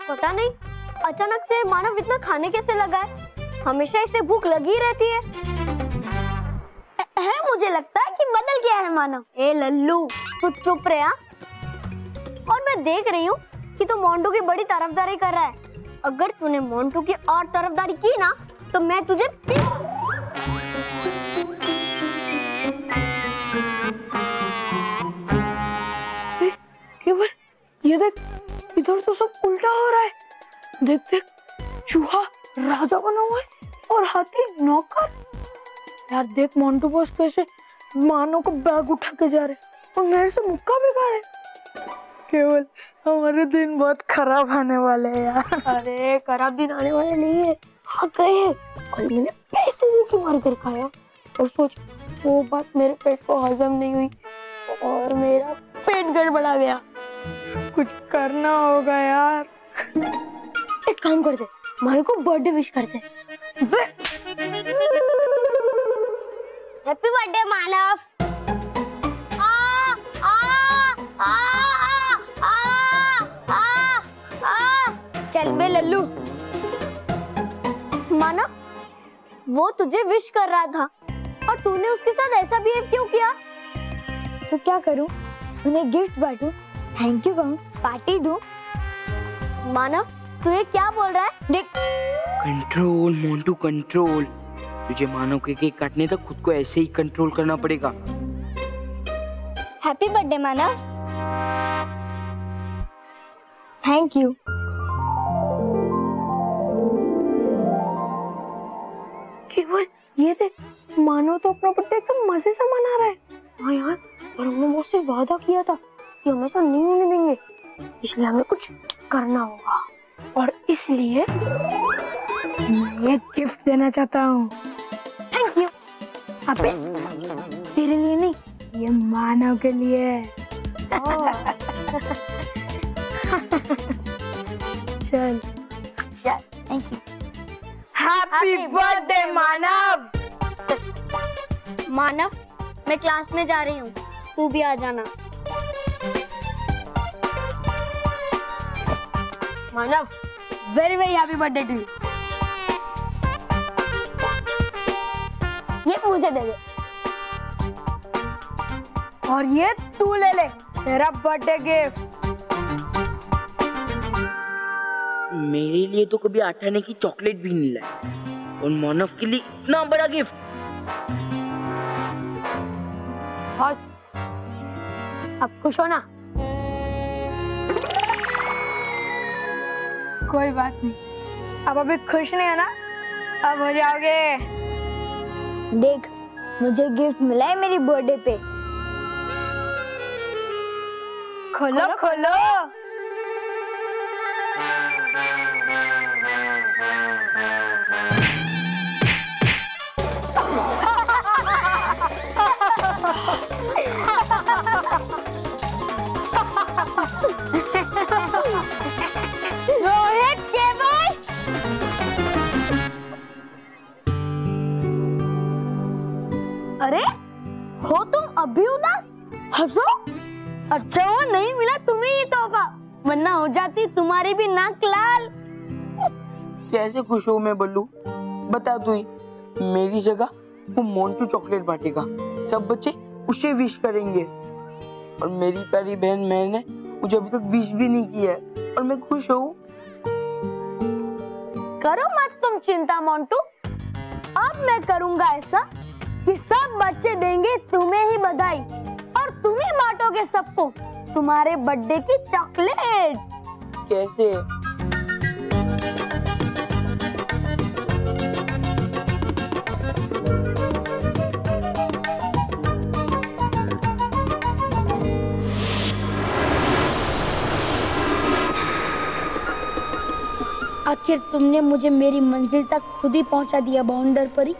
पता नहीं अचानक से मानव इतना खाने कैसे लगा है। हमेशा इसे भूख लगी रहती है। मुझे लगता है कि बदल गया है मानव। ए लल्लू तू चुप रहे। और मैं देख रही हूँ कि तू मोंटू की बड़ी तरफदारी कर रहा है। अगर तूने मोंटू की और तरफदारी की ना तो मैं तुझे केवल ये देख, इधर तो सब उल्टा हो रहा है। देख देख, चूहा राजा बना हुआ है और हाथी नौकर। यार देख, मोंटू बॉस कैसे मानो को बैग उठा के जा रहे और मेरे से मुक्का भी खा रहे। केवल हमारे दिन बहुत खराब आने वाले हैं यार। अरे खराब दिन आने वाले नहीं है, आ गए हैं। कल मैंने पैसे दे के बर्गर खाया और सोच वो बात मेरे पेट को हजम नहीं हुई और मेरा पेट गड़बड़ा गया। कुछ करना होगा यार। एक काम करते, मानो को बर्थडे विश करते। हैप्पी बर्थडे मानव। चल बे लल्लू। मानव वो तुझे विश कर रहा था और तूने उसके साथ ऐसा बिहेव क्यों किया? तो क्या करूं, उन्हें गिफ्ट बांटूं, थैंक यू कहूं, पार्टी दूं? मानव तू ये क्या बोल रहा है? देख, कंट्रोल मोंटू कंट्रोल। तुझे मानव के केक काटने तक खुद को ऐसे ही कंट्रोल करना पड़ेगा। Happy birthday Manav. Thank you. केवल ये देख, मानो तो अपना बर्थडे एकदम मजे से मना रहा है। हाँ यार, और हमने मुझसे वादा किया था कि हमेशा नहीं होने देंगे, इसलिए हमें कुछ करना होगा। और इसलिए मैं ये गिफ्ट देना चाहता हूँ। Thank you. अबे तेरे लिए नहीं, ये मानव के लिए। चल चल, थैंक यू। हैप्पी बर्थडे मानव। मानव मैं क्लास में जा रही हूँ, तू भी आ जाना। Manav very very happy birthday to you. ये मुझे दे दे और ये तू ले ले, मेरा बर्थडे गिफ्ट। मेरे लिए तो कभी 8 आने की चॉकलेट भी नहीं लाई और मानव के लिए इतना बड़ा गिफ्ट। बॉस अब खुश हो ना? कोई बात नहीं, अब अभी खुश नहीं है ना, अब हो जाओगे। देख, मुझे गिफ्ट मिला है मेरी बर्थडे पे। खोलो खोलो। रोहित, केवल अरे हो तुम अभी उदास? हंसो। अच्छा वो नहीं मिला तुम्हें ये तोहफा, वरना हो जाती तुम्हारी भी नाक लाल। कैसे खुश हूँ मैं बल्लू, बता तू ही। मेरी जगह वो मोंटू चॉकलेट बांटेगा, सब बच्चे उसे विश करेंगे और मेरी प्यारी बहन मैंने मुझे अभी तक विश भी नहीं किया है और मैं खुश हूँ। करो मत तुम चिंता मोंटू, अब मैं करूंगा ऐसा कि सब बच्चे देंगे तुम्हें ही बधाई और तुम ही बांटोगे सबको तुम्हारे बर्थडे की चॉकलेट। कैसे? आखिर तुमने मुझे मेरी मंजिल तक खुद ही पहुंचा दिया बाउंडर परी।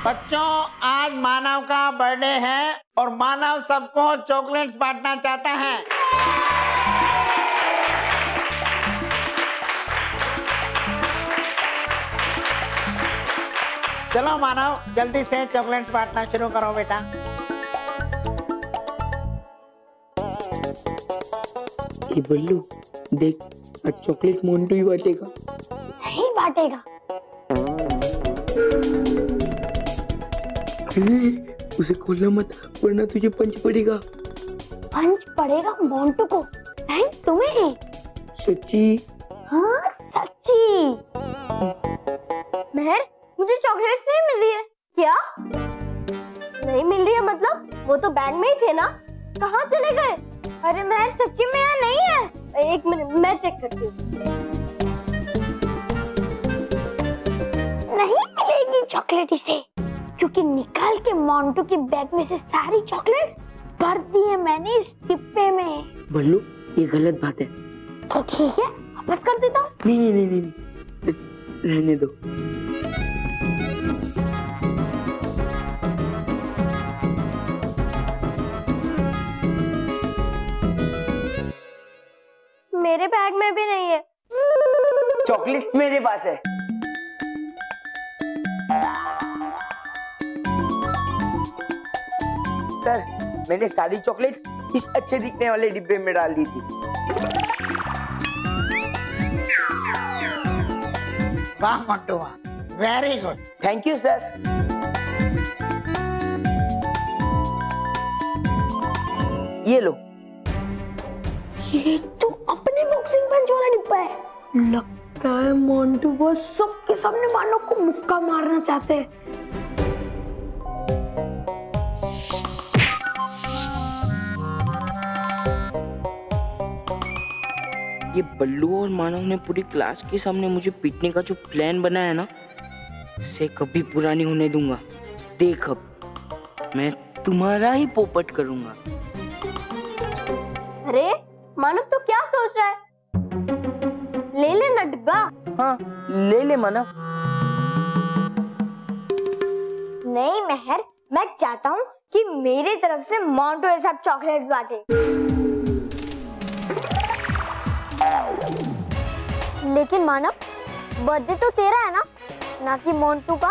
बच्चों, आज मानव का बर्थडे है और मानव सबको चॉकलेट्स बांटना चाहता है। चलो मानव, जल्दी से चॉकलेट्स बांटना शुरू करो बेटा। ये बल्लू देख, आज चॉकलेट मोंटू ही बांटेगा। नहीं बांटेगा। उसे खोलना मत, वरना तुझे पंच पड़ेगा। पंच पड़ेगा मोंटू को, नहीं तुम्हें। सच्ची? हाँ सच्ची। मेहर, मुझे चॉकलेट्स नहीं मिल रही है। क्या नहीं मिल रही है? मतलब वो तो बैग में ही थे ना, कहाँ चले गए? अरे मेहर, सच्ची में यहाँ नहीं है। एक मिनट, मैं चेक करती हूँ। नहीं मिलेगी चॉकलेट इसे, क्योंकि निकाल के मोंटू की बैग में से सारी चॉकलेट्स भर दी है मैंने इस डिब्बे में। बल्लू, ये गलत बात है। तो ठीक है, वापस कर देता हूँ। नहीं, रहने दो। मेरे बैग में भी नहीं है। चॉकलेट्स मेरे पास है। सर, मैंने सारी चॉकलेट्स इस अच्छे दिखने वाले डिब्बे में डाल दी थी। वाह मोंटू, वाह, very good. Thank you sir. ये लो। ये तो अपने बॉक्सिंग पंच वाला डिब्बा है। लगता है मोंटू बस सबके सामने मानव को मुक्का मारना चाहते हैं। ये बल्लू और मानव ने पूरी क्लास के सामने मुझे पीटने का जो प्लान बनाया ना, उसे कभी पूरा नहीं होने दूंगा। देख, अब मैं तुम्हारा ही पोपट करूंगा। अरे मानव, तो क्या सोच रहा है? ले लेना डिब्बा। हाँ, ले ले मानव। नहीं मेहर, मैं चाहता हूँ कि मेरी तरफ से मोंटू ये सब चॉकलेट्स बांटे। लेकिन मानव, बर्थडे तो तेरा है ना कि मोंटू का।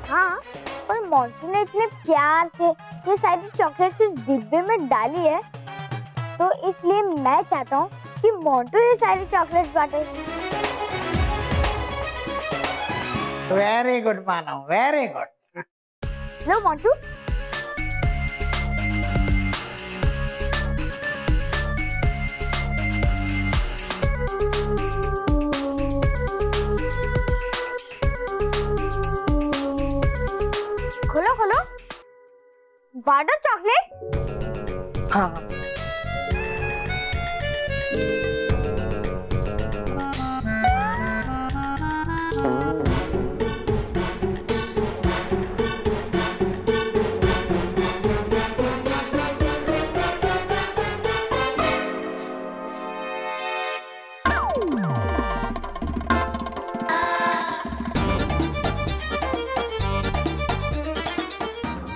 हाँ, पर मोंटू ने इतने प्यार से ये सारी चॉकलेट्स इस डिब्बे में डाली है, तो इसलिए मैं चाहता हूँ कि मोंटू ये सारी चॉकलेट्स बांटे। वेरी गुड मानव, वेरी गुड। लो मोंटू। खोलो खोलो, बांटो चॉकलेट्स। हाँ।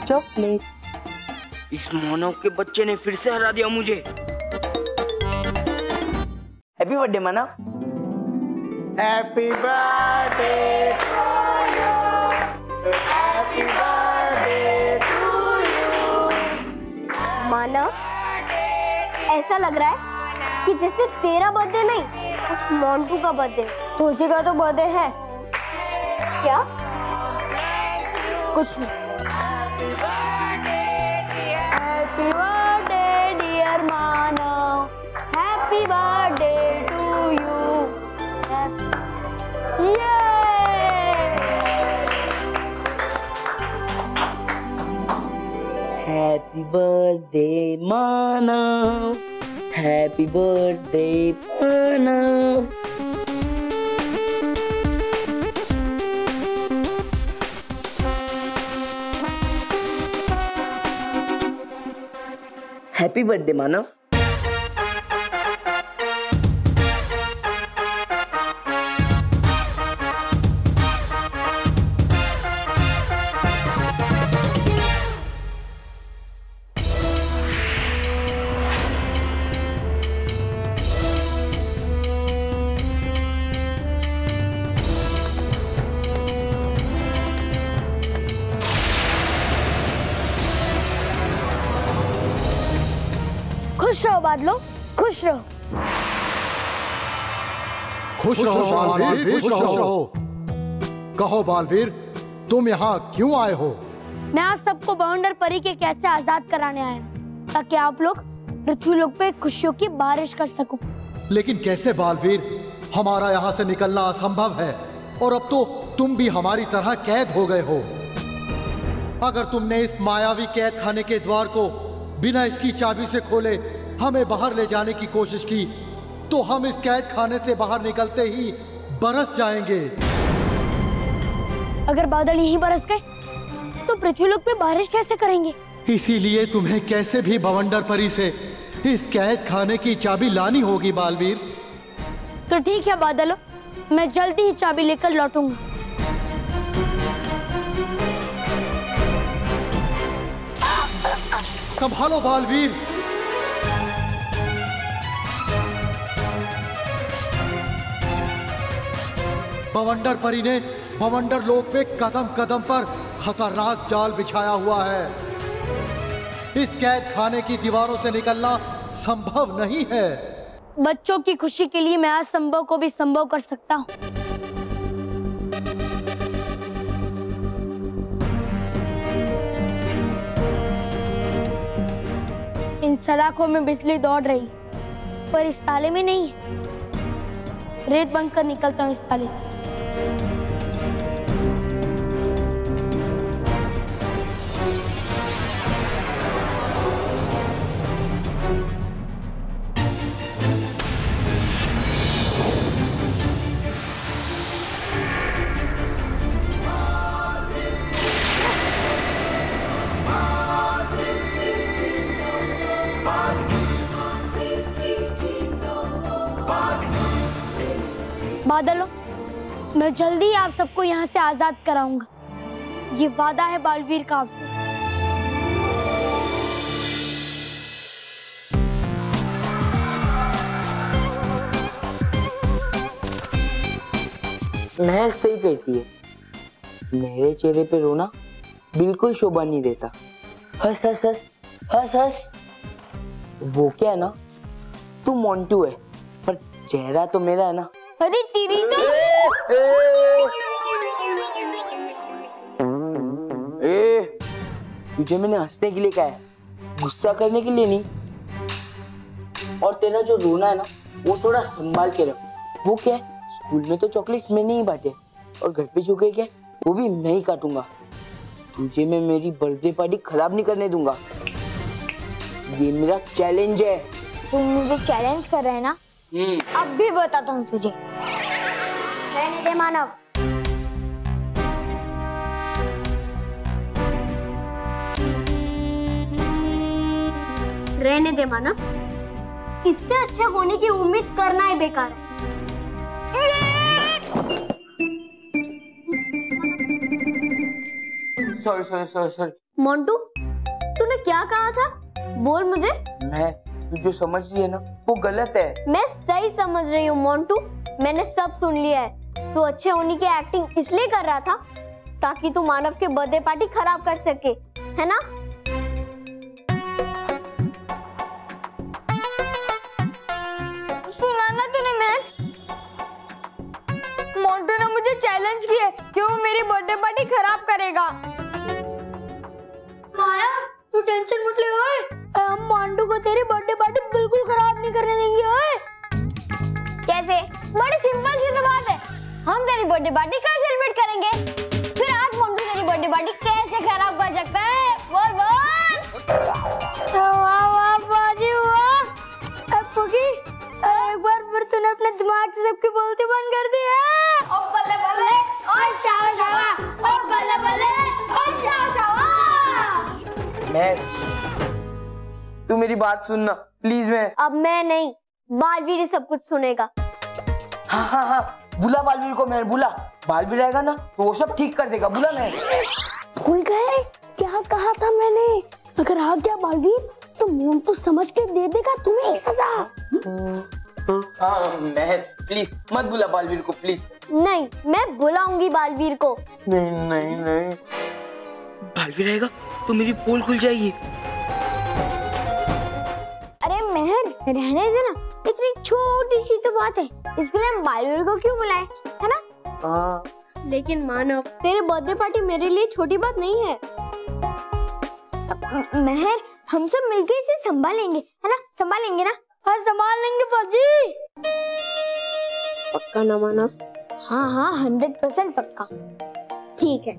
चॉकलेट। इस मानव के बच्चे ने फिर से हरा दिया मुझे। Happy birthday Manav. Happy birthday to you, happy birthday to you. Manav, ऐसा लग रहा है कि जैसे तेरा बर्थडे नहीं, उस मोंटू का बर्थडे। तुझे का तो बर्थडे है क्या? कुछ नहीं। Happy birthday dear Manav, happy birthday to you. Happy birthday Manav, happy birthday Manav. Happy birthday Manav. खुश रहो बादलो, खुश रहो। खुश रहो बालवीर, खुश रहो। कहो बालवीर, तुम यहाँ क्यों आए हो? मैं आप सबको बवंडर परी के कैद से आजाद कराने आया हूँ, ताकि आप लोग पृथ्वी लोक पे खुशियों की बारिश कर सको। लेकिन कैसे बालवीर? हमारा यहाँ से निकलना असंभव है और अब तो तुम भी हमारी तरह कैद हो गए हो। अगर तुमने इस मायावी कैद खाने के द्वार को बिना इसकी चाबी से खोले हमें बाहर ले जाने की कोशिश की, तो हम इस कैद खाने से बाहर निकलते ही बरस जाएंगे। अगर बादल यहीं बरस गए तो पृथ्वी लोक पे बारिश कैसे करेंगे? इसीलिए तुम्हें कैसे भी बवंडर परी से इस कैद खाने की चाबी लानी होगी बालवीर। तो ठीक है बादलो, मैं जल्दी ही चाबी लेकर लौटूंगा। संभालो बालवीर। बवंडर परी ने बवंडर लोक पे कदम कदम पर खतरनाक जाल बिछाया हुआ है। इस कैद खाने की दीवारों से निकलना संभव नहीं है। बच्चों की खुशी के लिए मैं असंभव को भी संभव कर सकता हूँ। इन सड़कों में बिजली दौड़ रही, पर इस ताले में नहीं है। रेत बंद कर निकलता हूँ इस ताले से। बादलों, मैं जल्दी आप सबको यहाँ से आजाद कराऊंगा। ये वादा है बालवीर का आपसे। महर सही कहती है, मेरे चेहरे पे रोना बिल्कुल शोभा नहीं देता। हंस हंस हंस हंस हंस। वो क्या है ना, तू मोंटू है पर चेहरा तो मेरा है ना। अरे तेरी तो तुझे मैंने हंसने के लिए कहा है, गुस्सा करने के लिए नहीं। और तेरा जो रोना है ना, वो थोड़ा संभाल के रख। वो क्या है, स्कूल में तो चॉकलेट्स मैंने ही बांटे और घर पे जो क्या वो भी मैं ही काटूंगा। तुझे मैं मेरी बर्थडे पार्टी खराब नहीं करने दूंगा। ये मेरा चैलेंज है। तुम मुझे चैलेंज कर रहे हैं ना? अब भी बताता हूँ तुझे। रहने दे मानव। रहने दे मानव। इससे अच्छे होने की उम्मीद करना ही बेकार है। सॉरी। मोंटू, तूने क्या कहा था? बोल मुझे। मैं तू जो समझ रही है ना, वो गलत है। मैं सही समझ रही हूँ मोंटू, मैंने सब सुन लिया है। तू अच्छे होने की एक्टिंग इसलिए कर रहा था ताकि तू मानव के बर्थडे पार्टी खराब कर सके, है ना? सुना ना तूने? मोंटू ने मुझे चैलेंज किया कि वो मेरी बर्थडे पार्टी खराब करेगा। मानव, तू टेंशन मत ले ओए। हम मोंटू को तेरी बर्थडे पार्टी बिल्कुल खराब नहीं करने देंगे ओए। कैसे? बड़ी सिंपल सी तो बात है। हम तेरी बर्थडे पार्टी कल सेलिब्रेट करेंगे, फिर आज मोंटू तेरी बर्थडे पार्टी कैसे खराब कर सकता है? बोल बोल। वाह वाह बाजी वाह। अब पुकी, एक बार फिर तूने अपने दिमाग से सबके बोलते बंद कर दिया। ओ बल्ले बल्ले, ओ शावा शावा, ओ बल्ले बल्ले, ओ शावा शावा। मैं तू मेरी बात सुनना प्लीज। मैं अब मैं नहीं, बालवीर ही सब कुछ सुनेगा। हाँ, बुला बालवीर को। मैं बुला, बालवीर आएगा ना तो वो सब ठीक कर देगा। बुला। मैं भूल गए क्या कहा था मैंने? अगर आ गया बालवीर तो मोंटू समझ के दे देगा तुम्हें एक सजा। हाँ मैं प्लीज मत बुला बालवीर को प्लीज। नहीं, मैं बुलाऊंगी बालवीर को। नहीं। बालवीर आएगा तो मेरी पोल खुल जाएगी। अरे महर, रहने देना, इतनी छोटी सी तो बात है, इसके लिए हम बालवीर को क्यों बुलाएं, है ना? हाँ। लेकिन मानव, तेरे बर्थडे पार्टी मेरे लिए छोटी बात नहीं है। महर, हम सब मिलके इसे संभालेंगे, है ना? संभालेंगे ना? हाँ संभाल लेंगे पाजी। पक्का ना मानव? हाँ 100% पक्का। ठीक है,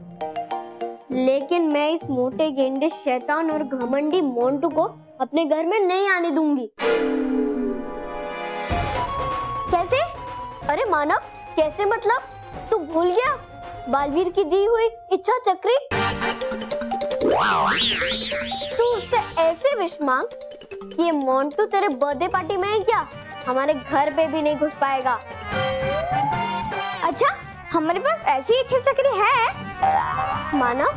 लेकिन मैं इस मोटे गेंडे शैतान और घमंडी मोंटू को अपने घर में नहीं आने दूंगी। कैसे? अरे मानव, कैसे मतलब? तू भूल गया बालवीर की दी हुई इच्छा चक्री? तू उससे ऐसे विश मांग कि ये मोंटू तेरे बर्थडे पार्टी में है क्या, हमारे घर पे भी नहीं घुस पाएगा। अच्छा, हमारे पास ऐसी इच्छा चक्री है मानव?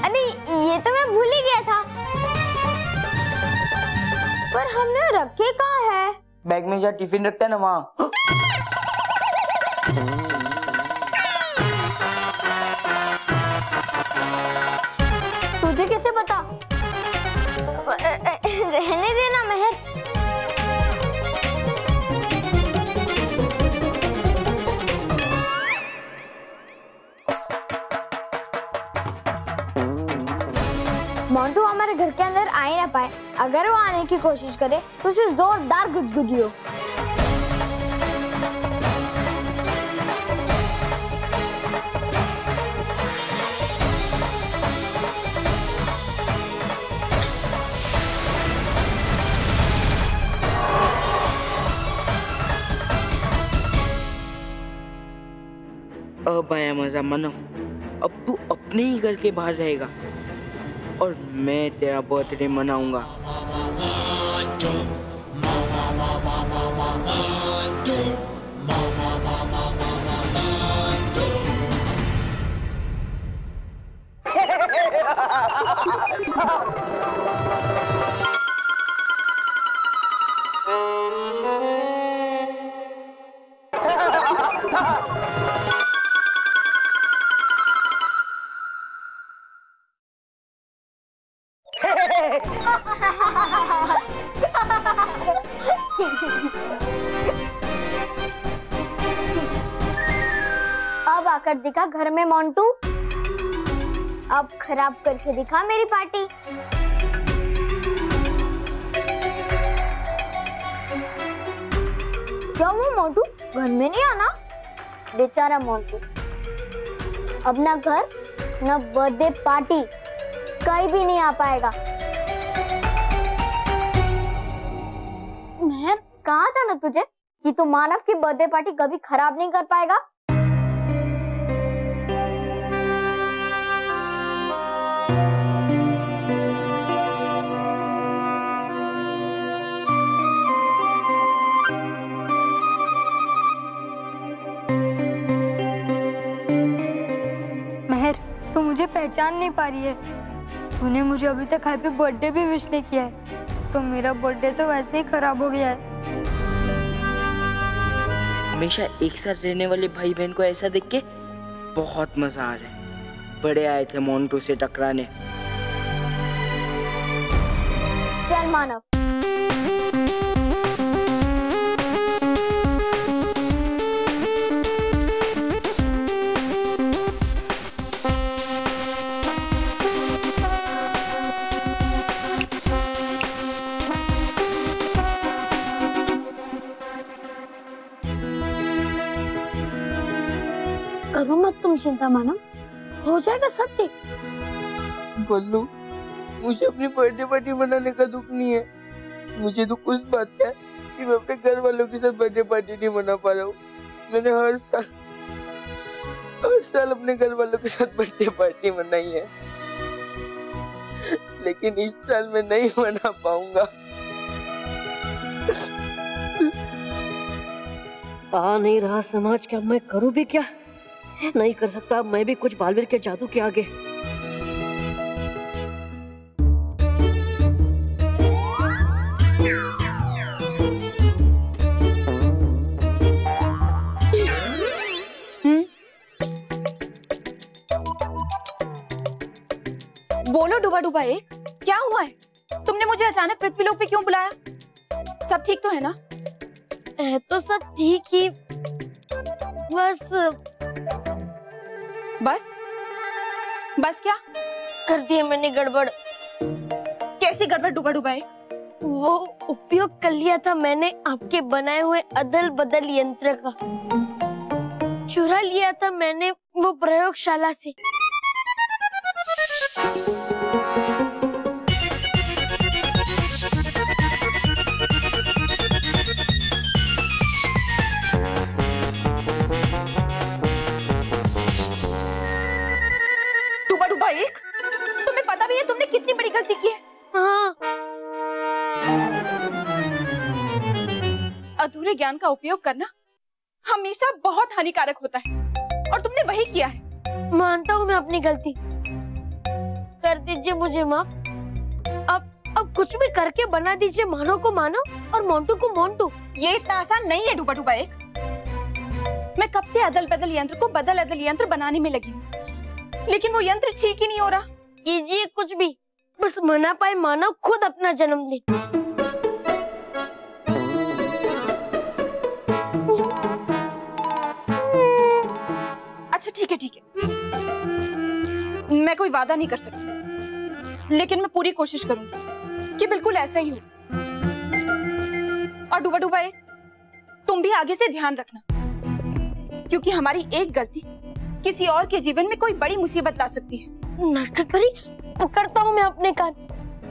अरे ये तो मैं भूल ही गया था, पर हमने रखे कहाँ है? बैग में जहाँ टिफिन रखता है ना, वहाँ। तुझे कैसे पता? रहने देना महर। मोंटू हमारे घर के अंदर आ ही ना पाए। अगर वो आने की कोशिश करे तो उसे जोरदार गुदगुदियो। अब आया मजा मानव। अब तू अपने ही घर के बाहर रहेगा और मैं तेरा बर्थडे मनाऊंगा। अब आकर दिखा घर में मोंटू। अब खराब करके दिखा मेरी पार्टी। क्या वो मोंटू घर में नहीं आना? बेचारा मोंटू, अब ना घर ना बर्थडे पार्टी कहीं भी नहीं आ पाएगा। मैं कहा था ना तुझे कि तू मानव की बर्थडे पार्टी कभी खराब नहीं कर पाएगा। महर, तू मुझे पहचान नहीं पा रही है। तूने मुझे अभी तक हैप्पी बर्थडे भी विश नहीं किया है, तो मेरा बर्थडे तो वैसे ही खराब हो गया है। हमेशा एक साथ रहने वाले भाई बहन को ऐसा देख के बहुत मजा आ रहा है। बड़े आए थे मोंटू से टकराने। चल मानव, करो मत तुम चिंता मानव, हो जाएगा सब ठीक। बल्लू, मुझे अपनी बर्थडे पार्टी मनाने का दुख नहीं है। मुझे दुख उस बात का है कि मैं अपने घर वालों के साथ बर्थडे पार्टी नहीं मना पा रहा हूँ। मैंने हर साल अपने घर वालों के साथ बर्थडे पार्टी मनाई है, लेकिन इस साल मैं नहीं मना पाऊंगा। आ नहीं रहा समाज, क्या मैं करूं भी क्या? नहीं कर सकता मैं भी कुछ बालवीर के जादू के आगे। बोलो डूबा डूबा एक, क्या हुआ है? तुमने मुझे अचानक पृथ्वीलोक पे क्यों बुलाया? सब ठीक तो है ना? तो सब ठीक ही, बस बस क्या कर दिया मैंने गड़बड़। कैसी गड़बड़ डूबा डूबाए? वो उपयोग कर लिया था मैंने आपके बनाए हुए अदल बदल यंत्र का। चुरा लिया था मैंने वो प्रयोगशाला से। डूबा डूबा एक, तुम्हें पता भी है तुमने कितनी बड़ी गलती की है? हाँ, अधूरे ज्ञान का उपयोग करना हमेशा बहुत हानिकारक होता है और तुमने वही किया है। मानता हूँ मैं अपनी गलती, कर दीजिए मुझे माफ। अब कुछ भी करके बना दीजिए मानो को मानो और मोंटू को मोंटू। ये इतना आसान नहीं है डूबा डूबा एक। मैं कब से अदल बदल यंत्र को बदल अदल यंत्र बनाने में लगी हूँ, लेकिन वो यंत्र ठीक ही नहीं हो रहा। कीजिए कुछ भी, बस मना पाए मानो खुद अपना जन्मदिन। अच्छा ठीक है, मैं कोई वादा नहीं कर सकती, लेकिन मैं पूरी कोशिश करूंगी कि बिल्कुल ऐसा ही हो। और डूबा डूबा एक, तुम भी आगे से ध्यान रखना, क्योंकि हमारी एक गलती किसी और के जीवन में कोई बड़ी मुसीबत ला सकती है। नटखट परी, पकड़ता हूँ मैं अपने कान,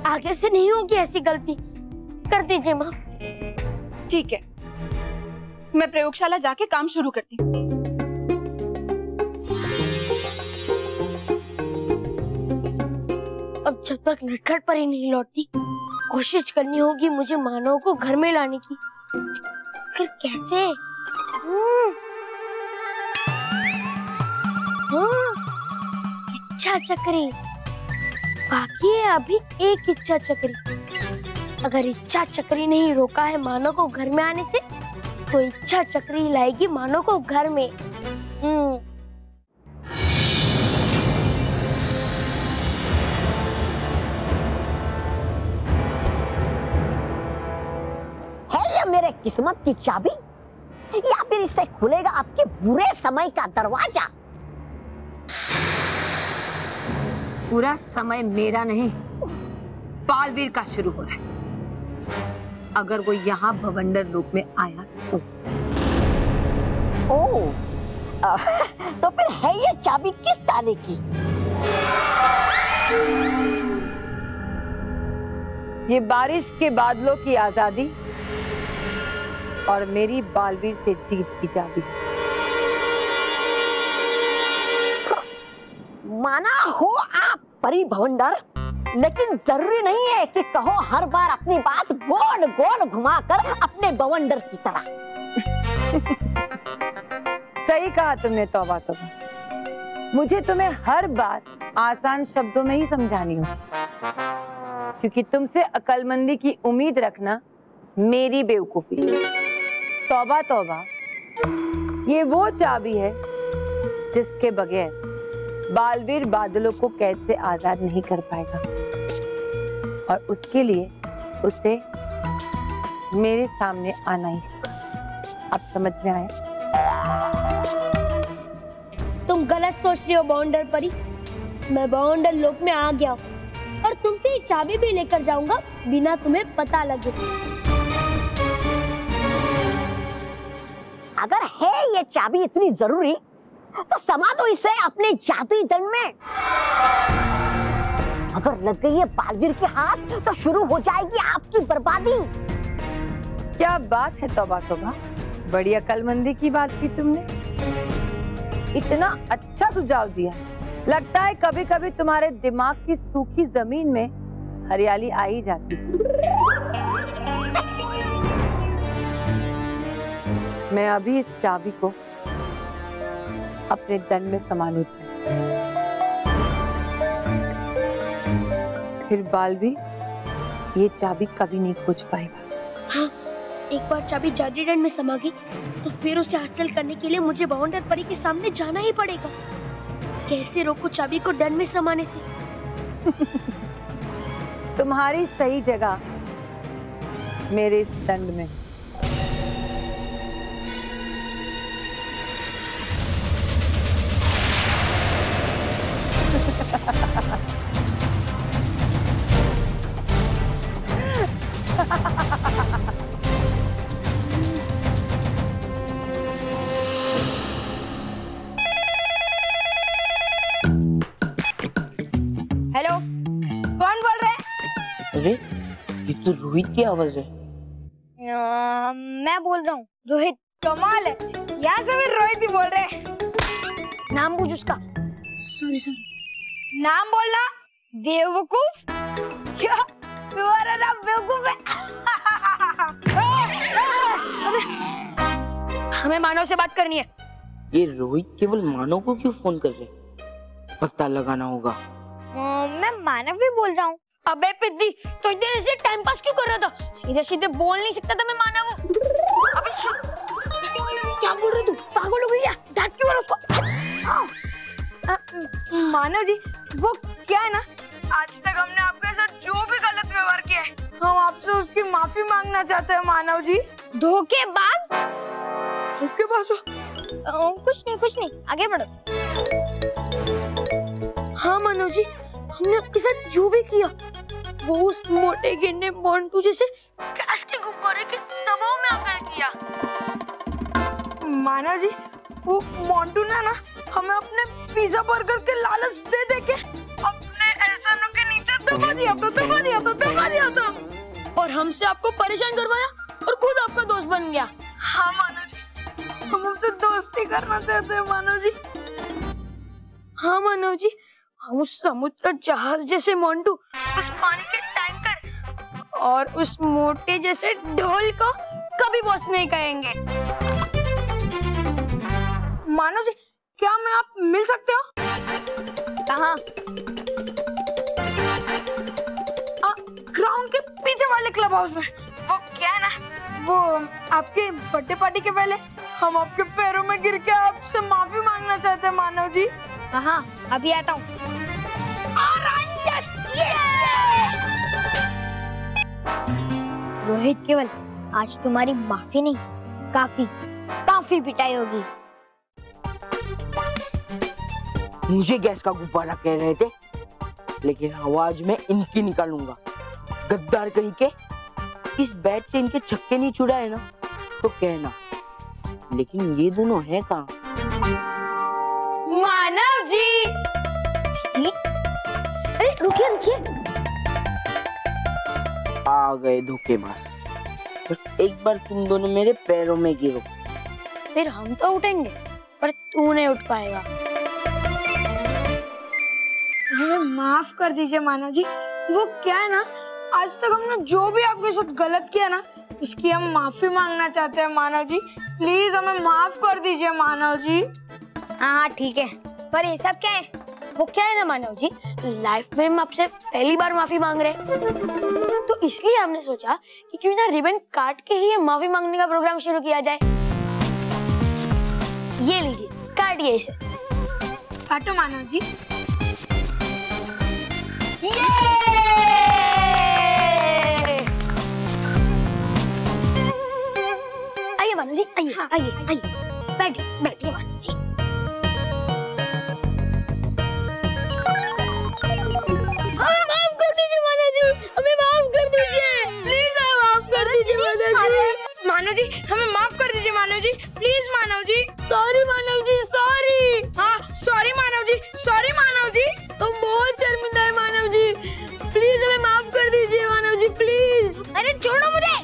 आगे से नहीं होगी ऐसी गलती, कर दीजिए माफ। ठीक है, मैं प्रयोगशाला जाके काम शुरू करती हूँ। अब जब तक नटखट परी नहीं लौटती, कोशिश करनी होगी मुझे मानव को घर में लाने की। फिर कैसे? इच्छा चक्री बाकी है, अभी एक इच्छा चक्री। अगर इच्छा चक्री नहीं रोका है मानव को घर में आने से, तो इच्छा चक्री लाएगी मानव को घर में। मेरे किस्मत की चाबी, या फिर इससे खुलेगा आपके बुरे समय का दरवाजा। पूरा समय मेरा नहीं, बालवीर का शुरू हो रहा है। अगर वो यहाँ भवंडर लोक में आया तो तो फिर है ये चाबी किस ताले की? ये बारिश के बादलों की आजादी और मेरी बालवीर से जीत की चाबी। माना हो आप परी भवंडर, लेकिन जरूरी नहीं है कि कहो हर बार अपनी बात गोल गोल घुमाकर अपने बवंडर की तरह। सही कहा तुमने तौबा तौबा, मुझे तुम्हें हर बात आसान शब्दों में ही समझानी हो, क्योंकि तुमसे अक्लमंदी की उम्मीद रखना मेरी बेवकूफी है। तौबा तौबा, ये वो चाबी है जिसके बगैर बालवीर बादलों को कैद से आजाद नहीं कर पाएगा, और उसके लिए उसे मेरे सामने आना ही है। अब समझ में आया? तुम गलत सोच रही हो बाउंडर परी। मैं बाउंडर लोक में आ गया हूँ और तुमसे ये चाबी भी लेकर जाऊंगा बिना तुम्हें पता लगे। अगर है ये चाबी इतनी जरूरी, तो समा दो इसे अपने जादुई दंड में। अगर लग गई है बालवीर के हाथ, तो शुरू हो जाएगी आपकी बर्बादी। क्या बात है तौबा तौबा, बड़ी अक्लमंदी की बात की तुमने। इतना अच्छा सुझाव दिया, लगता है कभी कभी तुम्हारे दिमाग की सूखी जमीन में हरियाली आ ही जाती है। मैं अभी इस चाबी को अपने दंड में समा लेती हूँ, फिर बालवीर ये चाबी कभी नहीं खोज पाएगा। हाँ, एक बार चाबी जादुई दंड में समा गई तो फिर उसे हासिल करने के लिए मुझे बाउंडर परी के सामने जाना ही पड़ेगा। कैसे रोकूं चाबी को दंड में समाने से? तुम्हारी सही जगह मेरे इस दंड में। हेलो, कौन बोल रहे हैं? अरे ये तो रोहित की आवाज है। मैं बोल रहा हूँ रोहित। कमाल है, यहाँ से भी रोहित ही बोल रहे हैं। नाम पूछ उसका। सॉरी नाम बोलना। बेवकूफ। क्या तुम्हारा नाम बेवकूफ है? हमें मानव से बात करनी है। ये रोहित केवल मानव को क्यों फोन कर रहे? पता लगाना होगा। मैं मानव भी बोल रहा हूँ। अबे पिद्दी, तो इतने देर से टाइम पास क्यों कर रहा था? सीधे सीधे बोल नहीं सकता था मैं मानव हूँ। अबे सुन, क्या बोल रहे तू? पागल हो गई क्या? डांट क्यों रहा उसको? मानव जी, वो क्या है ना, आज तक हमने आपके साथ जो भी गलत व्यवहार किया है, हम आपसे उसकी माफी मांगना चाहते हैं मानव जी। धोखेबाज। धोखेबाज हो? कुछ नहीं, आगे बढ़ो। हाँ मानव जी, हमने आपके साथ जो भी किया, वो उस मोटे गिरने मोंटू जैसे गैस के गुब्बारे के दबाव में आकर किया। मानव जी, वो मोंटू ने ना हमें अपने पिज्जा बर्गर के लालच दे दे के अपने एहसानों के नीचे दबा दिया था और हमसे आपको परेशान करवाया और खुद आपका दोस्त बन गया। हाँ मानव जी, हम हमसे दोस्ती करना चाहते हैं मानव जी। हाँ मानव जी, हम उस समुद्र जहाज जैसे मोंटू, उस पानी के टैंकर और उस मोटे जैसे ढोल को कभी बॉस नहीं कहेंगे। मानव जी, क्या मैं आप मिल सकते हो? कहाँ? ग्राउंड के पीछे वाले क्लब हाउस में। वो क्या है ना, वो आपके बर्थडे पार्टी के पहले हम आपके पैरों में गिर के आपसे माफी मांगना चाहते हैं मानव जी। हाँ, अभी आता हूँ। रोहित केवल आज तुम्हारी माफी नहीं, काफी पिटाई होगी। मुझे गैस का गुब्बारा कह रहे थे, लेकिन आवाज में इनकी निकालूंगा। गद्दार कहीं के, इस बैट से इनके छक्के नहीं छुड़ाए ना तो कहना, लेकिन ये दोनों हैं कहाँ? मानव जी, अरे रुकिए। आ गए धोखेबाज। बस एक बार तुम दोनों मेरे पैरों में गिरो, फिर हम तो उठेंगे, पर तू नहीं उठ पाएगा। हमें माफ कर दीजिए मानव जी। वो क्या है ना, आज तक हमने जो भी आपके साथ गलत किया ना, उसकी हम माफी मांगना चाहते हैं मानव जी। प्लीज हमें माफ कर दीजिए मानव जी। हाँ ठीक है, पर ये सब क्या है? वो क्या है ना मानव जी, लाइफ में हम आपसे पहली बार माफी मांग रहे हैं, तो इसलिए हमने सोचा कि क्यों ना रिबन काट के ही माफी मांगने का प्रोग्राम शुरू किया जाए। ये लीजिए, काटिए इसे। काटो मानव जी। आइए मानव जी, आइए। बैठिए मानव जी। मानव जी, हमें माफ कर दीजिए Manav ji. Please Manav ji. Sorry Manav ji, sorry. हाँ सॉरी मानव जी, सॉरी मानव जी। तो बहुत शर्मिंदा है मानव जी, प्लीज हमें माफ कर दीजिए मानव जी, प्लीज। अरे छोड़ो मुझे।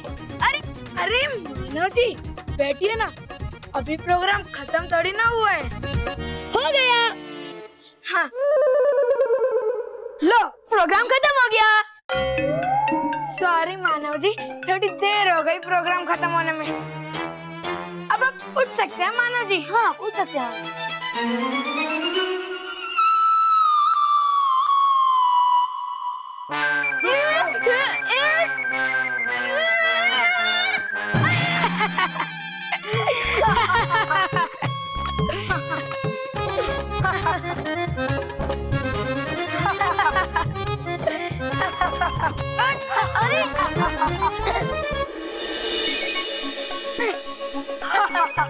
अरे मानव जी, बैठिए ना, अभी प्रोग्राम खत्म थोड़ी ना हुआ है। हो गया। हाँ लो, प्रोग्राम खत्म हो गया। सॉरी मानव जी, थोड़ी देर हो गई प्रोग्राम खत्म होने में। अब आप उठ सकते हैं मानव जी। हाँ उठ सकते हैं।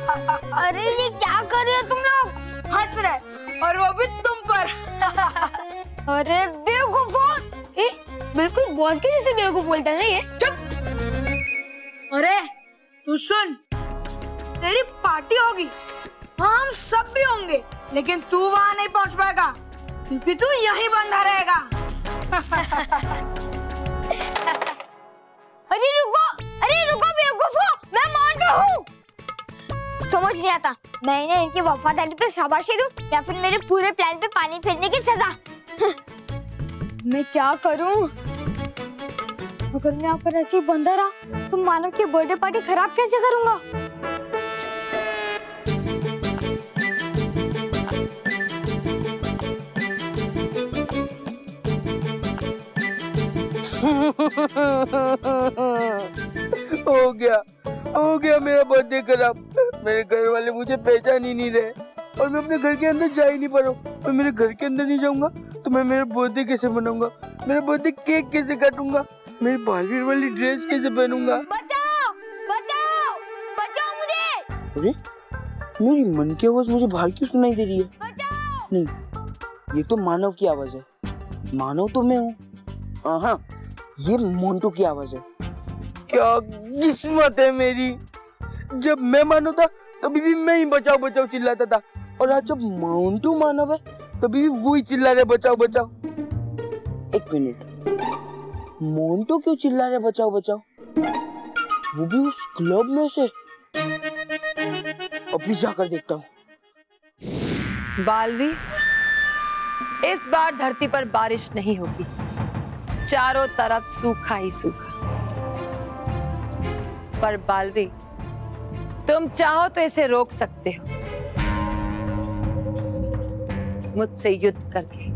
अरे ये क्या कर रहे हो तुम लोग? हंस रहे और वो भी तुम पर। अरे बेवकूफो! बिल्कुल बॉस के जैसे बेवकूफ बोलता है ना ये। चुप। अरे तू सुन, तेरी पार्टी होगी, हम सब भी होंगे, लेकिन तू वहाँ नहीं पहुँच पाएगा क्योंकि तू यहीं बंधा रहेगा। अरे रुको बेवकूफो, मैं मोंटू हूँ। समझ नहीं आता, मैं इन्हें इनकी वफादारी पे शाबाशी दूं या फिर मेरे पूरे प्लान पे पानी फेरने की सजा। मैं क्या करूं? अगर मैं यहाँ पर ऐसे ही बंधा रहा तो मानव की बर्थडे पार्टी खराब कैसे करूंगा? हो गया मेरा बर्थडे खराब। मेरे घर वाले मुझे पहचान ही नहीं रहे और मैं अपने घर के अंदर जा ही नहीं पा रहा हूँ। मैं मेरे घर के अंदर नहीं जाऊंगा तो मैं मेरा बर्थडे कैसे मनाऊंगा? मेरा बर्थडे केक कैसे काटूंगा? मेरी बारबी वाली ड्रेस कैसे पहनूंगा? बचाओ! बचाओ! बचाओ मुझे! अरे मेरी मन की आवाज मुझे बाहर क्यों सुनाई दे रही है? बचाओ! नहीं, ये तो मानव की आवाज है। मानव तो मैं हूँ। हाँ, ये मोंटू की आवाज है। क्या किस्मत है मेरी। जब मैं मानव था तभी भी मैं ही बचाओ बचाओ चिल्लाता था, और आज जब मोंटू मानव है तभी भी वही चिल्ला रहे बचाओ बचाओ। एक मिनट, मोंटू क्यों चिल्ला रहे बचाओ बचाओ? वो भी उस क्लब में से। अभी जाकर देखता हूँ। बालवीर, इस बार धरती पर बारिश नहीं होगी, चारों तरफ सूखा ही सूखा। पर बालवीर, तुम चाहो तो इसे रोक सकते हो, मुझसे युद्ध करके।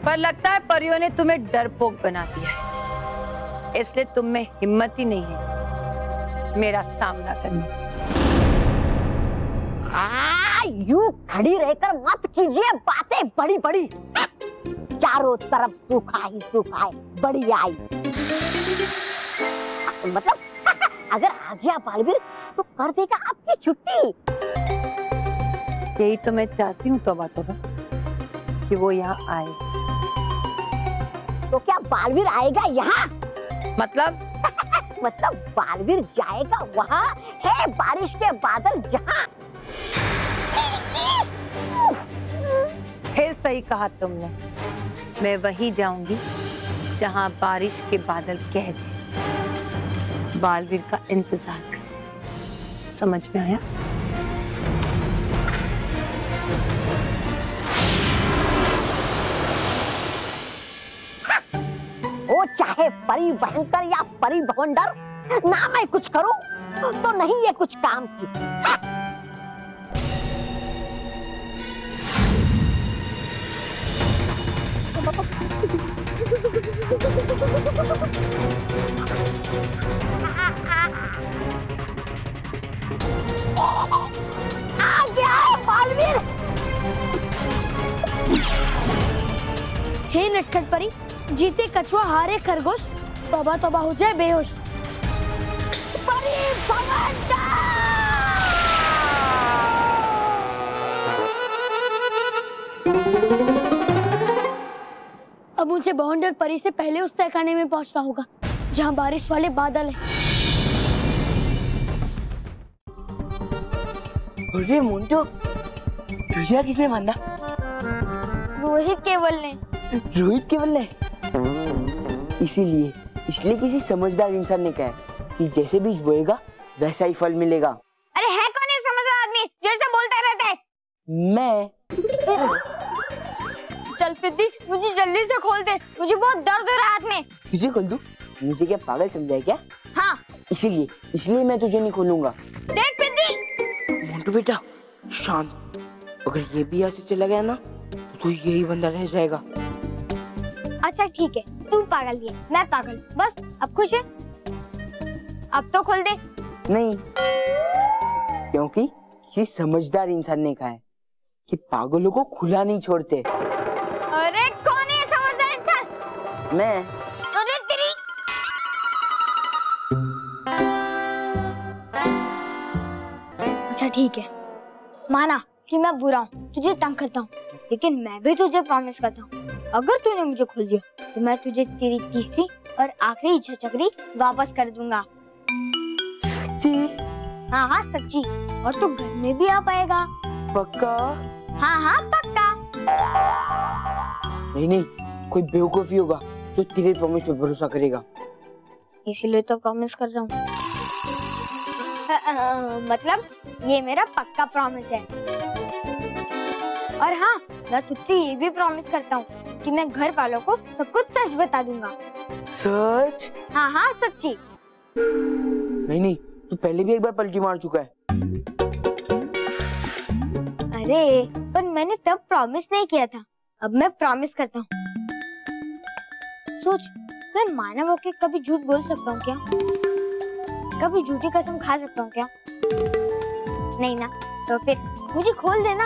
पर लगता है परियों ने तुम्हें डरपोक बना दिया है, इसलिए तुम में हिम्मत ही नहीं है मेरा सामना करने। यूं खड़ी रहकर मत कीजिए बातें बड़ी बड़ी। चारों तरफ सूखा ही सूखा है, बड़ी आई। मतलब अगर आ गया बालवीर तो कर देगा आपकी छुट्टी। यही तो मैं चाहती हूँ तौबा तौबा कि वो यहाँ आए। तो क्या बालवीर आएगा यहाँ? मतलब मतलब बालवीर जाएगा वहाँ है बारिश के बादल जहाँ। फिर सही कहा तुमने, मैं वहीं जाऊंगी जहाँ बारिश के बादल कह दे। बालवीर का इंतजार कर। समझ में आया? वो चाहे परी भयंकर या परी भवंडर, ना मैं कुछ करूं तो नहीं ये कुछ काम की। आ गया है बालवीर। हे नटखट परी, जीते कछुआ हारे खरगोश, तौबा तौबा हो जाए बेहोश। परी भवंडर! अब मुझे भवंडर परी से पहले उस तहखाने में पहुंचना होगा जहां बारिश वाले बादल हैं। अरे मोंटू, तुझे किसने बांधा? रोहित केवल ने। रोहित केवल ने? इसलिए किसी समझदार इंसान ने कहा कि जैसे बीज बोएगा वैसा ही फल मिलेगा। अरे है कौन ये समझदार आदमी जो ऐसे बोलता रहता है? मैं। चल फिद्दी, मुझे जल्दी से खोल दे, मुझे बहुत दर्द हो रहा है हाथ में। तुझे खोल दूं? मुझे क्या पागल समझा है क्या? हाँ। इसलिए मैं तुझे नहीं खोलूंगा। देख फिद्दी। मोंटू बेटा शांत, अगर ये भी यहाँ से चला गया ना तो यही बंदा रह जाएगा। अच्छा ठीक है, तू पागल है, मैं पागल, बस अब खुश है? अब तो खोल दे। नहीं, क्योंकि किसी समझदार इंसान ने कहा है कि पागलों को खुला नहीं छोड़ते। अरे कौन है समझदार इंसान? मैं। तो देख तेरी। अच्छा ठीक है, माना कि मैं बुरा हूँ, तुझे तंग करता हूँ, लेकिन मैं भी तुझे प्रॉमिस करता हूँ, अगर तूने मुझे खोल दिया तो मैं तुझे तेरी तीसरी और आखिरी इच्छा चक्री वापस कर दूंगा। सच्ची? हाँ हाँ सच्ची, और तू घर में भी आ पाएगा। पक्का? हाँ हाँ पक्का। नहीं, कोई बेवकूफी होगा जो तेरे प्रॉमिस पे भरोसा करेगा। इसीलिए तो प्रॉमिस कर रहा हूँ। मतलब ये मेरा पक्का प्रॉमिस है। और हाँ, मैं तुझसे ये भी प्रॉमिस करता हूँ कि मैं घर वालों को सब कुछ सच बता दूंगा। सच? हाँ हाँ सच्ची। नहीं, तू पहले भी एक बार पलटी मार चुका है। अरे पर मैंने तब प्रॉमिस नहीं किया था, अब मैं प्रॉमिस करता हूँ। सोच, मैं मानव होके कभी झूठ बोल सकता हूँ क्या? कभी झूठी कसम खा सकता हूँ क्या? नहीं ना, तो फिर मुझे खोल देना।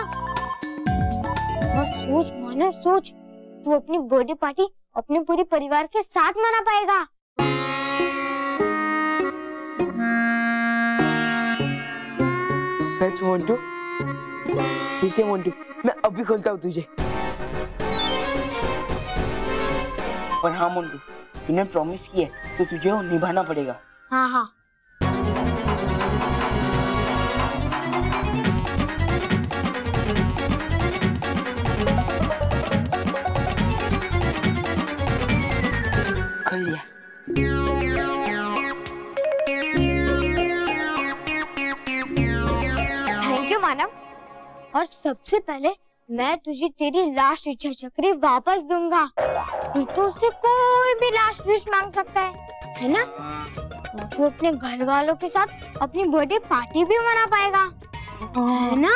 और सोच मानव, सोच, तू अपनी बर्थडे पार्टी अपने पूरे परिवार के साथ मना पाएगा। सच मोंटू? ठीक है मोंटू, मैं अभी खोलता हूँ तुझे। पर हाँ मोंटू, तूने प्रॉमिस किया है तो तुझे वो निभाना पड़ेगा। हाँ हाँ। खोल लिया। थैंक यू मानव। और सबसे पहले मैं तुझे तेरी लास्ट इच्छा चक्री वापस दूंगा, फिर तो उससे कोई भी लास्ट विश मांग सकता है ना? और तू अपने घर वालों के साथ अपनी बर्थडे पार्टी भी मना पाएगा, है ना?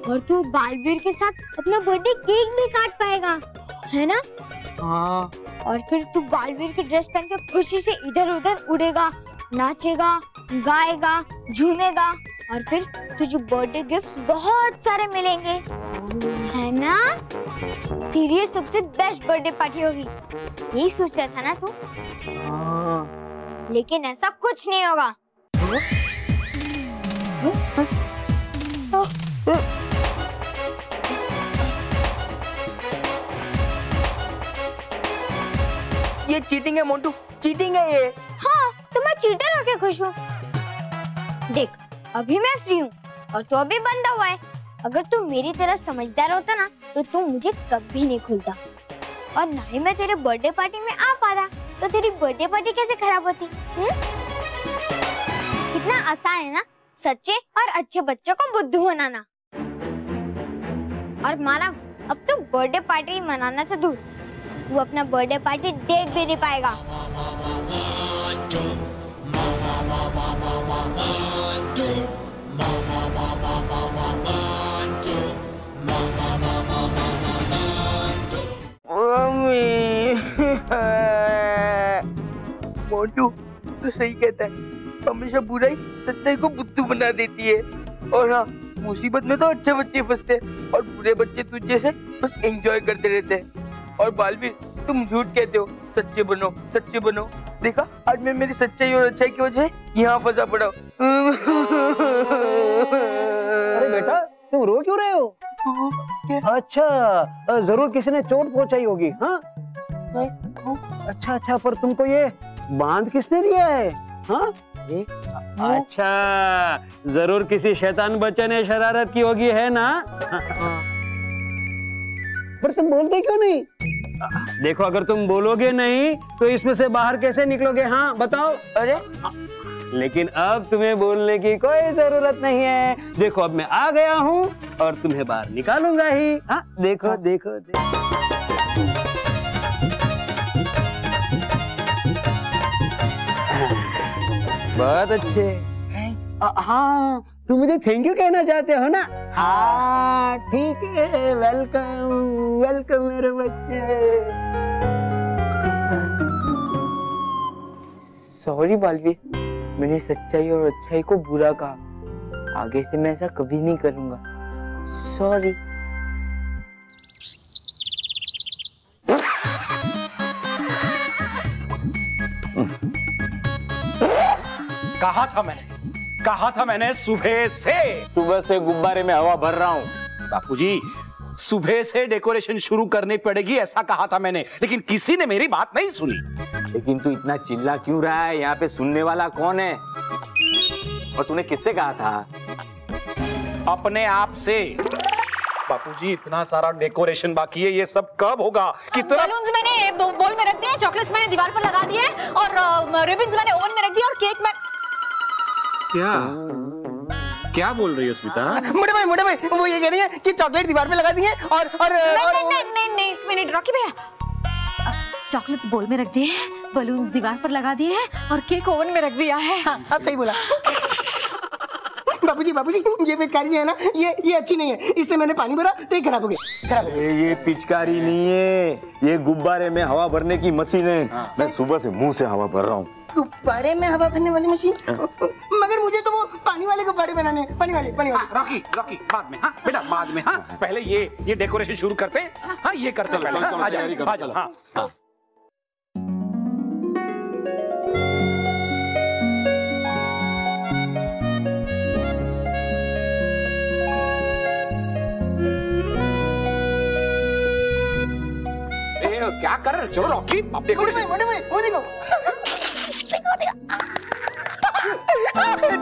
और तू बालवीर के साथ अपना बर्थडे केक भी काट पाएगा, है ना? हाँ। और फिर तू बालवीर की ड्रेस पहन के खुशी से इधर उधर उड़ेगा, नाचेगा, गाएगा, झूमेगा, और फिर तुझे बर्थडे गिफ्ट्स बहुत सारे मिलेंगे, है ना? तेरी ये सबसे बेस्ट बर्थडे पार्टी होगी, यही सोच रहा था ना तू? हाँ। लेकिन ऐसा कुछ नहीं होगा। ये चीटिंग है मोंटू, चीटिंग है ये। हाँ, तो मैं चीटर होके खुश हूँ। देख, अभी मैं फ्री हूँ और तू अभी बंधा हुआ है। अगर तू मेरी तरह समझदार होता ना तो तू मुझे कभी नहीं खुलता, और ना ही मैं तेरे बर्थडे पार्टी में आ पाता, तो तेरी बर्थडे पार्टी कैसे खराब होती? कितना आसान है ना सच्चे और अच्छे बच्चों को बुद्धू बनाना। और मानव, अब तू बर्थडे पार्टी मनाना तो दूर, तू अपना बर्थडे पार्टी देख भी नहीं पाएगा। मोंटू तू सही कहता है, हमेशा बुराई सच्चाई को बुद्धू बना देती है। और हाँ, मुसीबत में तो अच्छे बच्चे फंसते हैं और बुरे बच्चे तुझे से बस एंजॉय करते रहते हैं। और बालवीर, तुम झूठ कहते हो, सच्चे बनो, सच्चे बनो। देखा, आज मैं मेरी सच्चाई और अच्छाई की वजह से यहाँ फंसा पड़ा। अरे बेटा, तुम रो क्यों रहे हो? अच्छा, जरूर किसी ने चोट पहुंचाई होगी। हाँ, अच्छा, पर तुमको ये बांध किसने दिया है? हाँ, अच्छा, जरूर किसी शैतान बच्चे ने शरारत की होगी, है ना? पर तुम बोलते क्यों नहीं? देखो, अगर तुम बोलोगे नहीं तो इसमें से बाहर कैसे निकलोगे? हाँ बताओ। अरे लेकिन अब तुम्हें बोलने की कोई जरूरत नहीं है। देखो, अब मैं आ गया हूँ और तुम्हें बाहर निकालूंगा ही। हाँ, देखो देखो, देखो। बहुत अच्छे। हाँ, तुम मुझे थैंक यू कहना चाहते हो ना? हाँ ठीक है, वेलकम वेलकम मेरे बच्चे। सॉरी बालवीर, मैंने सच्चाई और अच्छाई को बुरा कहा। आगे से मैं ऐसा कभी नहीं करूंगा। सॉरी। कहा था मैंने, कहा था मैंने सुबह से गुब्बारे में हवा भर रहा हूँ। बापूजी, सुबह से डेकोरेशन शुरू करनी पड़ेगी ऐसा कहा था मैंने, लेकिन किसी ने मेरी बात नहीं सुनी। लेकिन तू इतना चिल्ला क्यों रहा है? यहाँ पे सुनने वाला कौन है? और तूने किससे कहा था? अपने आप से। बापूजी, इतना सारा डेकोरेशन बाकी है, ये सब कब होगा? कितना बलून्स मैंने बोल में रख दिए, चॉकलेट्स मैंने दीवार पर लगा दिए और रिबन्स मैंने ओवन में रख दिए और केक मैं क्या बोल रही हो स्मिता? मोटे भाई वो ये कह रही है कि चॉकलेट दीवार पे लगा दिए और नहीं, एक मिनट रॉकी भैया, चॉकलेट्स बोल में रख दिए, बलून्स दीवार पर लगा दिए हैं और केक ओवन में रख दिया है। हाँ, अब सही बोला। बाबूजी ये पिचकारी है ना, ये अच्छी नहीं है, इससे मैंने पानी भरा तो ये खराब हो गया। ये पिचकारी नहीं है, ये गुब्बारे में हवा भरने की मशीन है। मैं सुबह से मुंह से हवा भर रहा हूँ। गुब्बारे में हवा भरने वाली मशीन? मगर मुझे तो वो पानी वाले गुब्बारे बनाने हैं। पानी वाले। रॉकी बाद में। हाँ बेटा, बाद में। हाँ पहले ये डेकोरेशन शुरू करते हैं। हाँ ये करते पहले। हाँ क्या कर रहे? चलो रॉकी, अब देखो। वो देखो।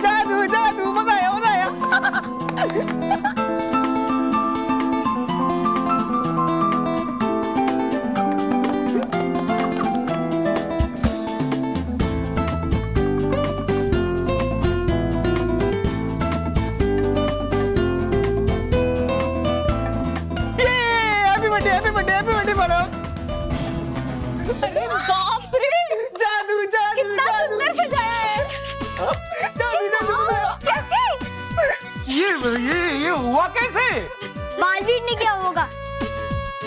जादू मजा आया। Happy birthday Manoj. अरे बाप रे, जादू कितना सुंदर सजाया है। कैसे? ये हुआ कैसे? बालवीर ने क्या होगा?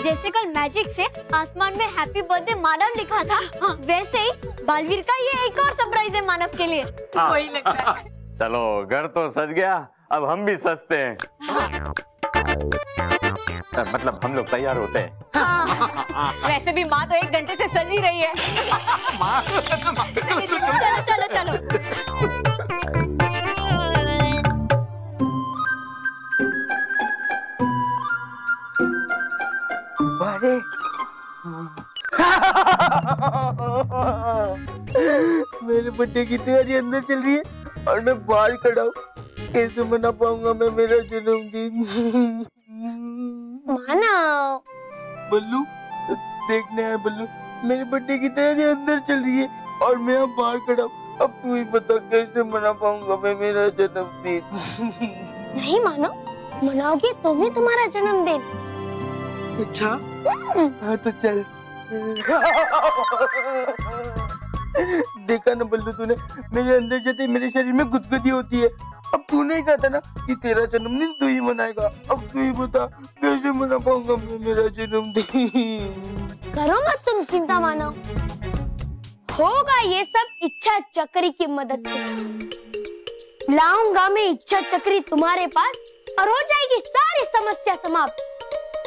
जैसे कल मैजिक से आसमान में हैप्पी बर्थडे मानव लिखा था, वैसे ही बालवीर का ये एक और सरप्राइज है मानव के लिए। वही लगता है। चलो, घर तो सज गया, अब हम भी सजते हैं। मतलब हम लोग तैयार होते हैं। वैसे भी माँ तो 1 घंटे से सज ही रही है। चलो। मेरे बर्थडे की तैयारी अंदर चल रही है और मैं बाहर खड़ा हूँ। कैसे मना पाऊंगा मैं मेरा जन्मदिन? मानव, बल्लू देखने आया। बल्लू, मेरे बर्थडे की तैयारी अंदर चल रही है और मैं यहाँ बाहर खड़ा हूँ। अब तू ही बता कैसे मना पाऊंगा मैं मेरा जन्मदिन? नहीं मानव, मनाओगे तुम ही तुम्हारा जन्मदिन। अच्छा हाँ तो चल। देखा ना बल्लू, तूने मेरे अंदर जाते मेरे शरीर में गुदगुदी होती है। अब तूने ही कहा था ना कि तेरा जन्मदिन तू ही मनाएगा। अब तू ही बता कैसे मना पाऊंगा मैं मेरा जन्मदिन? करो मत तुम चिंता मानव, होगा ये सब इच्छा चक्री की मदद से। लाऊंगा मैं इच्छा चक्री तुम्हारे पास और हो जाएगी सारी समस्या समाप्त।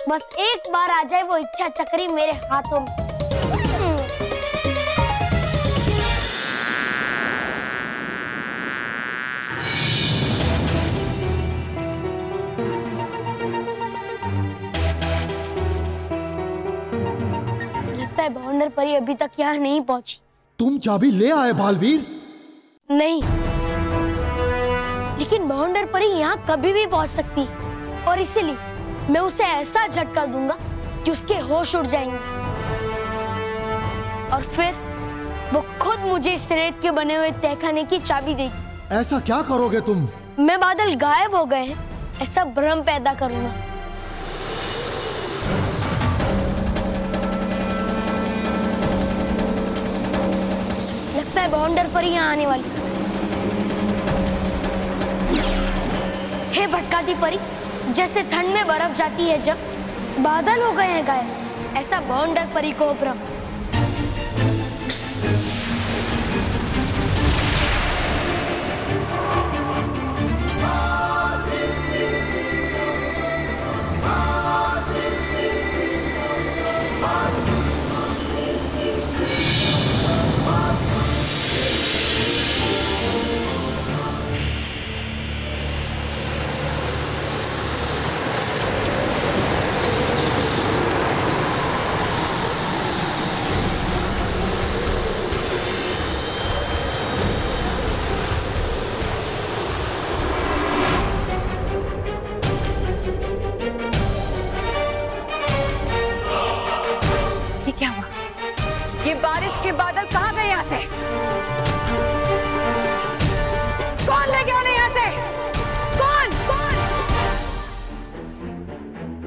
बस एक बार आ जाए वो इच्छा चक्री मेरे हाथों में। लगता है बवंडर परी अभी तक यहाँ नहीं पहुंची। तुम चाबी ले आए बालवीर? नहीं, लेकिन बवंडर परी यहाँ कभी भी पहुंच सकती और इसीलिए मैं उसे ऐसा झटका दूंगा कि उसके होश उड़ जाएंगे और फिर वो खुद मुझे इस रेत के बने हुए तहखाने की चाबी देगी। ऐसा क्या करोगे तुम? मैं बादल गायब हो गए हैं ऐसा भ्रम पैदा करूंगा। लगता है बवंडर परी यहाँ आने वाली। हे भटकाती परी, जैसे ठंड में बर्फ जाती है जब बादल हो गए हैं गायब, ऐसा बवंडर परी को भ्रम।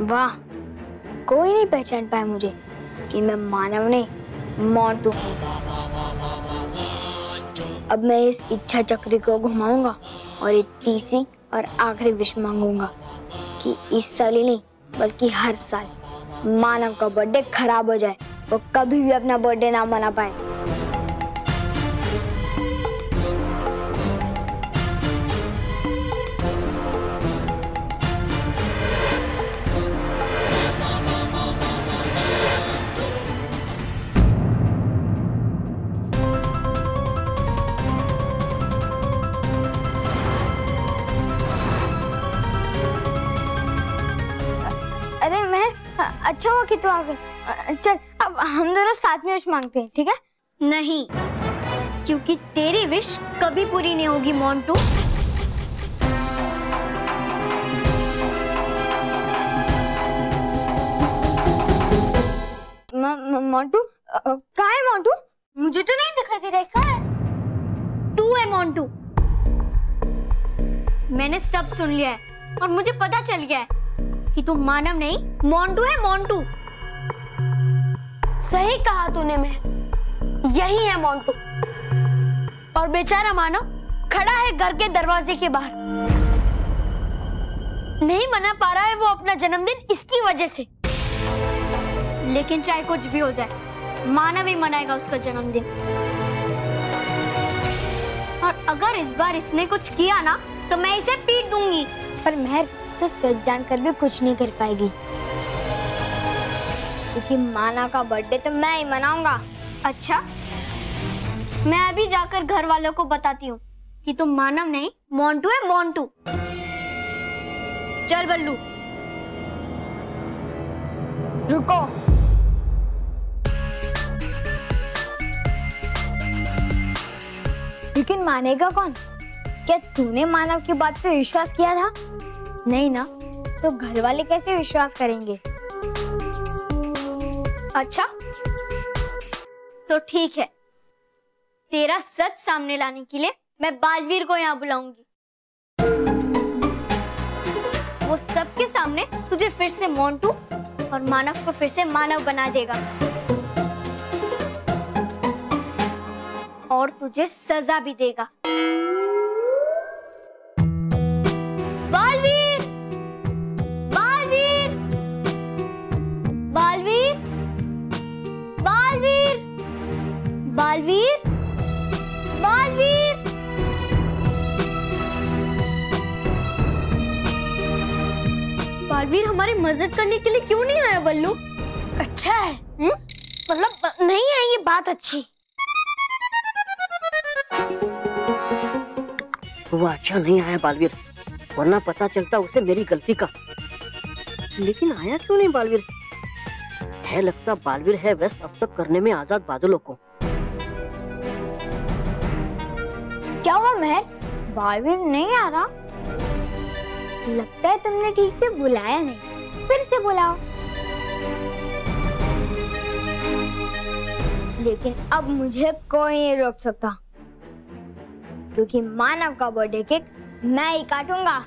वाह, कोई नहीं पहचान पाया मुझे कि मैं मानव नहीं मोंटू हूँ। अब मैं इस इच्छा चक्र को घुमाऊंगा और एक तीसरी और आखिरी विश मांगूंगा कि इस साल ही नहीं बल्कि हर साल मानव का बर्थडे खराब हो जाए, वो कभी भी अपना बर्थडे ना मना पाए। अरे मैं अच्छा हुआ कि तू आ गई। चल अब हम दोनों साथ में विश मांगते हैं, ठीक है? नहीं, क्योंकि तेरी विश कभी पूरी नहीं होगी मोंटू। मोंटू कहाँ है मोंटू? मुझे तो नहीं दिखाई दे रहा है। कहाँ है? तू है मोंटू। मैंने सब सुन लिया है और मुझे पता चल गया है कि तू मानव नहीं मोंटू है, मोंटू। सही कहा तूने महक, यही है मोंटू। और बेचारा मानव खड़ा है घर के दरवाजे के बाहर, नहीं मना पा रहा है वो अपना जन्मदिन इसकी वजह से। लेकिन चाहे कुछ भी हो जाए, मानव ही मनाएगा उसका जन्मदिन। और अगर इस बार इसने कुछ किया ना तो मैं इसे पीट दूंगी। पर महर, तो सच जानकर भी कुछ नहीं कर पाएगी, क्योंकि मानव का बर्थडे तो मैं ही मनाऊंगा। अच्छा, मैं अभी जाकर घर वालों को बताती हूँ कि तुम मानव नहीं मोंटू है, मोंटू। चल बल्लू। रुको, लेकिन मानेगा कौन? क्या तूने मानव की बात पे विश्वास किया था? नहीं ना, तो घर वाले कैसे विश्वास करेंगे? अच्छा, तो ठीक है, तेरा सच सामने लाने के लिए मैं बालवीर को यहाँ बुलाऊंगी। वो सबके सामने तुझे फिर से मोंटू और मानव को फिर से मानव बना देगा और तुझे सजा भी देगा। बालवीर, बालवीर, बालवीर, बालवीर, बालवीर, बालवीर। बालवीर हमारी मदद करने के लिए क्यों नहीं आया बल्लू? अच्छा है, मतलब नहीं है ये बात अच्छी। वो अच्छा नहीं आया बालवीर, वरना पता चलता उसे मेरी गलती का। लेकिन आया क्यों नहीं बालवीर? है लगता बालवीर है व्यस्त अब तक करने में आजाद बादलों को। क्या हुआ महर? बालवीर नहीं आ रहा? लगता है तुमने ठीक से बुलाया नहीं, फिर से बुलाओ। लेकिन अब मुझे कोई नहीं रोक सकता, क्योंकि मानव का बर्थडे केक मैं ही काटूंगा।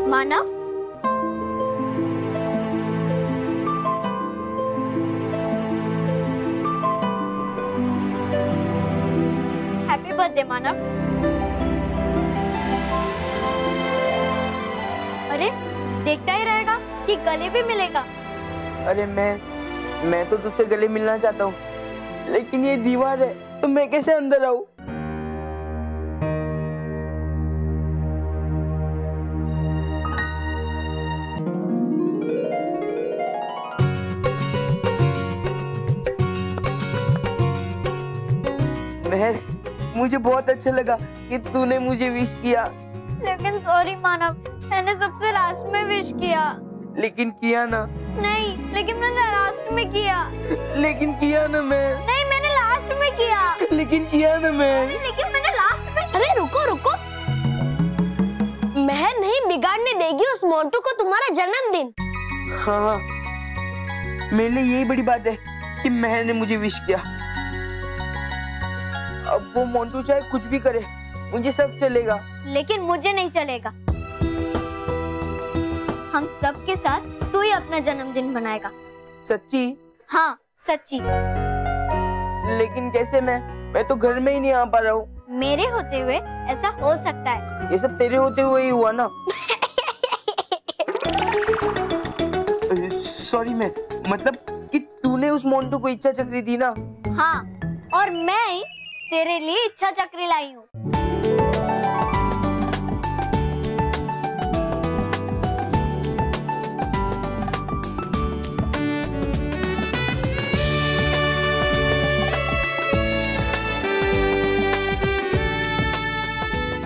मानव, हैप्पी बर्थडे मानव। अरे देखता ही रहेगा कि गले भी मिलेगा। अरे मैं तो तुझसे गले मिलना चाहता हूँ, लेकिन ये दीवार है तो मैं कैसे अंदर आऊँ? मुझे बहुत अच्छा लगा कि तूने मुझे विश किया। लेकिन सॉरी मानव, मैंने सबसे लास्ट में विश किया। लेकिन किया ना। नहीं, लेकिन मैंने लास्ट में किया। लेकिन किया ना मैं। नहीं, मैंने लास्ट में किया। लेकिन किया ना मैं। लेकिन मैंने लास्ट में। अरे रुको रुको, महर नहीं बिगाड़ने देगी उस मोंटू को तुम्हारा जन्मदिन। हाँ, मेरे लिए यही बड़ी बात है कि महर ने मुझे विश किया। अब वो मोंटू चाहे कुछ भी करे, मुझे सब चलेगा। लेकिन मुझे नहीं चलेगा। हम सब के साथ तू ही अपना जन्मदिन मनाएगा। सच्ची? हाँ सच्ची। लेकिन कैसे? मैं तो घर में ही नहीं आ पा रहा हूँ। मेरे होते हुए ऐसा हो सकता है। ये सब तेरे होते हुए ही हुआ ना। सॉरी, मैं मतलब कि तूने उस मोंटू को इच्छा चक्री दी ना। हाँ, और मैं ही तेरे लिए इच्छा चक्री लाई हूँ।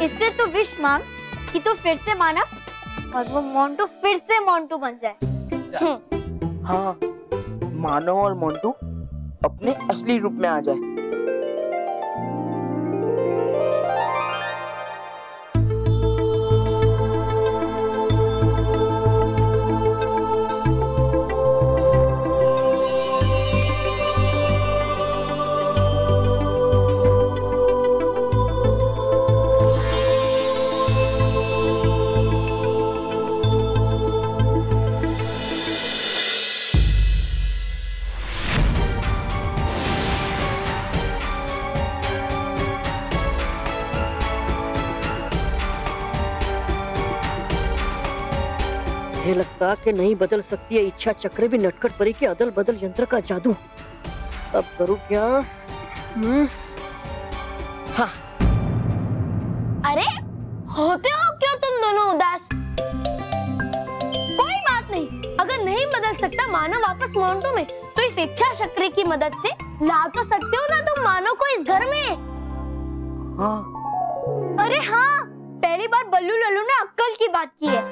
इससे तो विश मांग कि तू फिर से मानव और वो मोंटू फिर से मोंटू बन जाए। हाँ, मानव और मोंटू अपने असली रूप में आ जाए। मुझे लगता कि नहीं बदल सकती है इच्छा चक्र भी नटखट परी के अदल बदल यंत्र का जादू। अब करूँ क्या? हाँ। अरे होते हो क्यों तुम दोनों उदास? कोई बात नहीं, अगर नहीं बदल सकता मानव वापस मोंटू में, तो इस इच्छा चक्र की मदद से ला तो सकते हो ना तुम मानव को इस घर में। हाँ। अरे हाँ, पहली बार बल्लू लल्लू ने अक्ल की बात की है।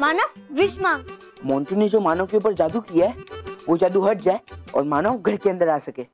मानव विश मांग। मोंटू ने जो मानव के ऊपर जादू किया है, वो जादू हट जाए और मानव घर के अंदर आ सके।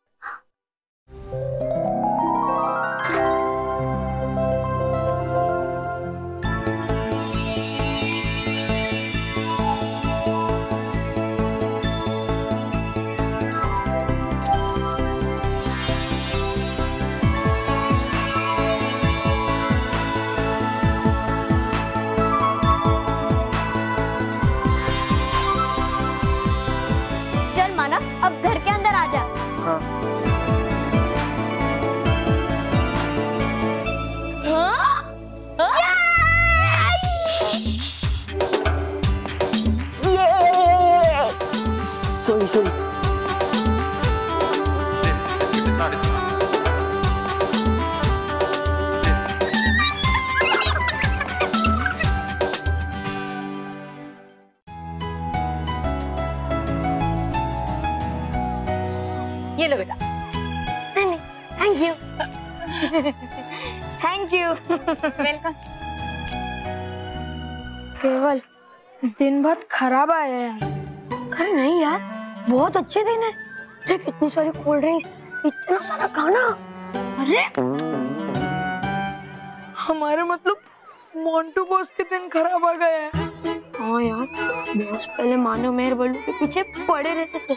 अब घर के अंदर आ जा। हाँ। सॉरी। ये लो बेटा। Thank you. Thank you. Welcome. केवल दिन बहुत खराब आया है। अरे नहीं यार, बहुत अच्छे दिन है। देख इतनी सारी कोल्ड ड्रिंक्स, इतना सारा खाना। अरे हमारे मतलब मोंटू बॉस के दिन खराब आ गए हैं। हाँ यार, बॉस पहले मानव मेहर बल्लू के पीछे पड़े रहते थे,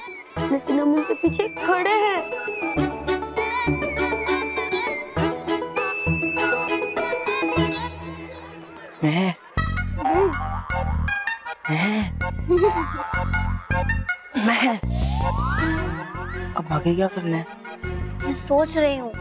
लेकिन हम उनके पीछे खड़े हैं। मैं अब आगे क्या करना है? मैं सोच रही हूँ।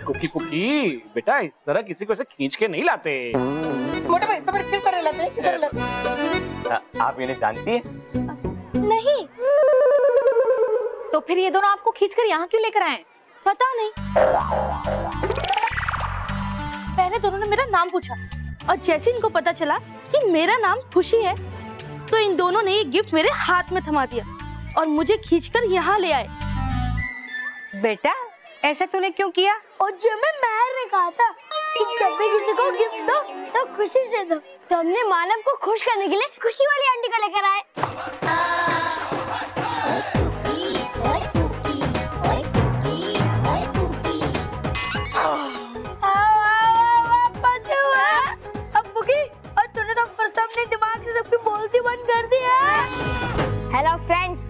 कुकी कुकी बेटा, इस तरह किसी को ऐसे खींच के नहीं लाते। मोटे भाई तो फिर किस तरह लाते हैं? किस तरह लाते हैं? आप इन्हें जानती है? नहीं। तो फिर ये दोनों आपको खींचकर यहाँ क्यों लेकर आए? पता नहीं, पहले दोनों ने मेरा नाम पूछा, और जैसे इनको पता चला कि मेरा नाम खुशी है तो इन दोनों ने ये गिफ्ट मेरे हाथ में थमा दिया और मुझे खींचकर यहाँ ले आए। बेटा ऐसा तूने क्यों किया? और जो मैं ने कहा था कि जब भी किसी को गिफ्ट दो तो खुशी से दो, तो हमने मानव को खुश करने के लिए खुशी वाली आंटी को लेकर आए। दिमाग से सबकी बोलती बंद कर दी है। हेलो फ्रेंड्स,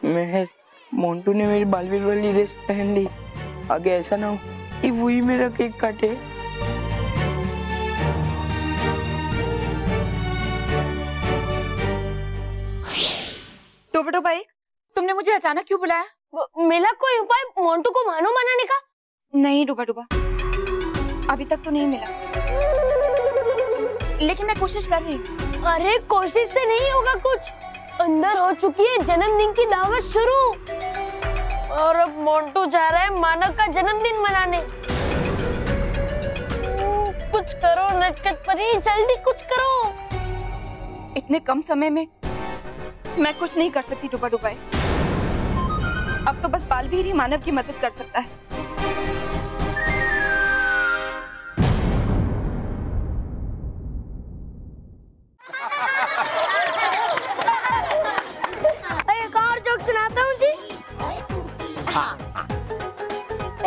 मेहर, मोंटू ने मेरी बालवीर वाली ड्रेस पहन ली। आगे ऐसा ना हो कि वही मेरा केक काटे। टोपटो भाई, तुमने मुझे अचानक क्यों बुलाया? मिला कोई उपाय मोंटू को मानो मनाने का? नहीं डूबा डूबा, अभी तक तो नहीं मिला, लेकिन मैं कोशिश कर रही हूँ। अरे कोशिश से नहीं होगा कुछ, अंदर हो चुकी है जन्मदिन की दावत शुरू और अब मोंटू जा रहा है मानव का जन्मदिन मनाने। कुछ करो नटखट परी, जल्दी कुछ करो। इतने कम समय में मैं कुछ नहीं कर सकती डूबा डूबा। अब तो बस बालवीर ही मानव की मदद कर सकता है। एक और जोक सुनाता हूँ जी।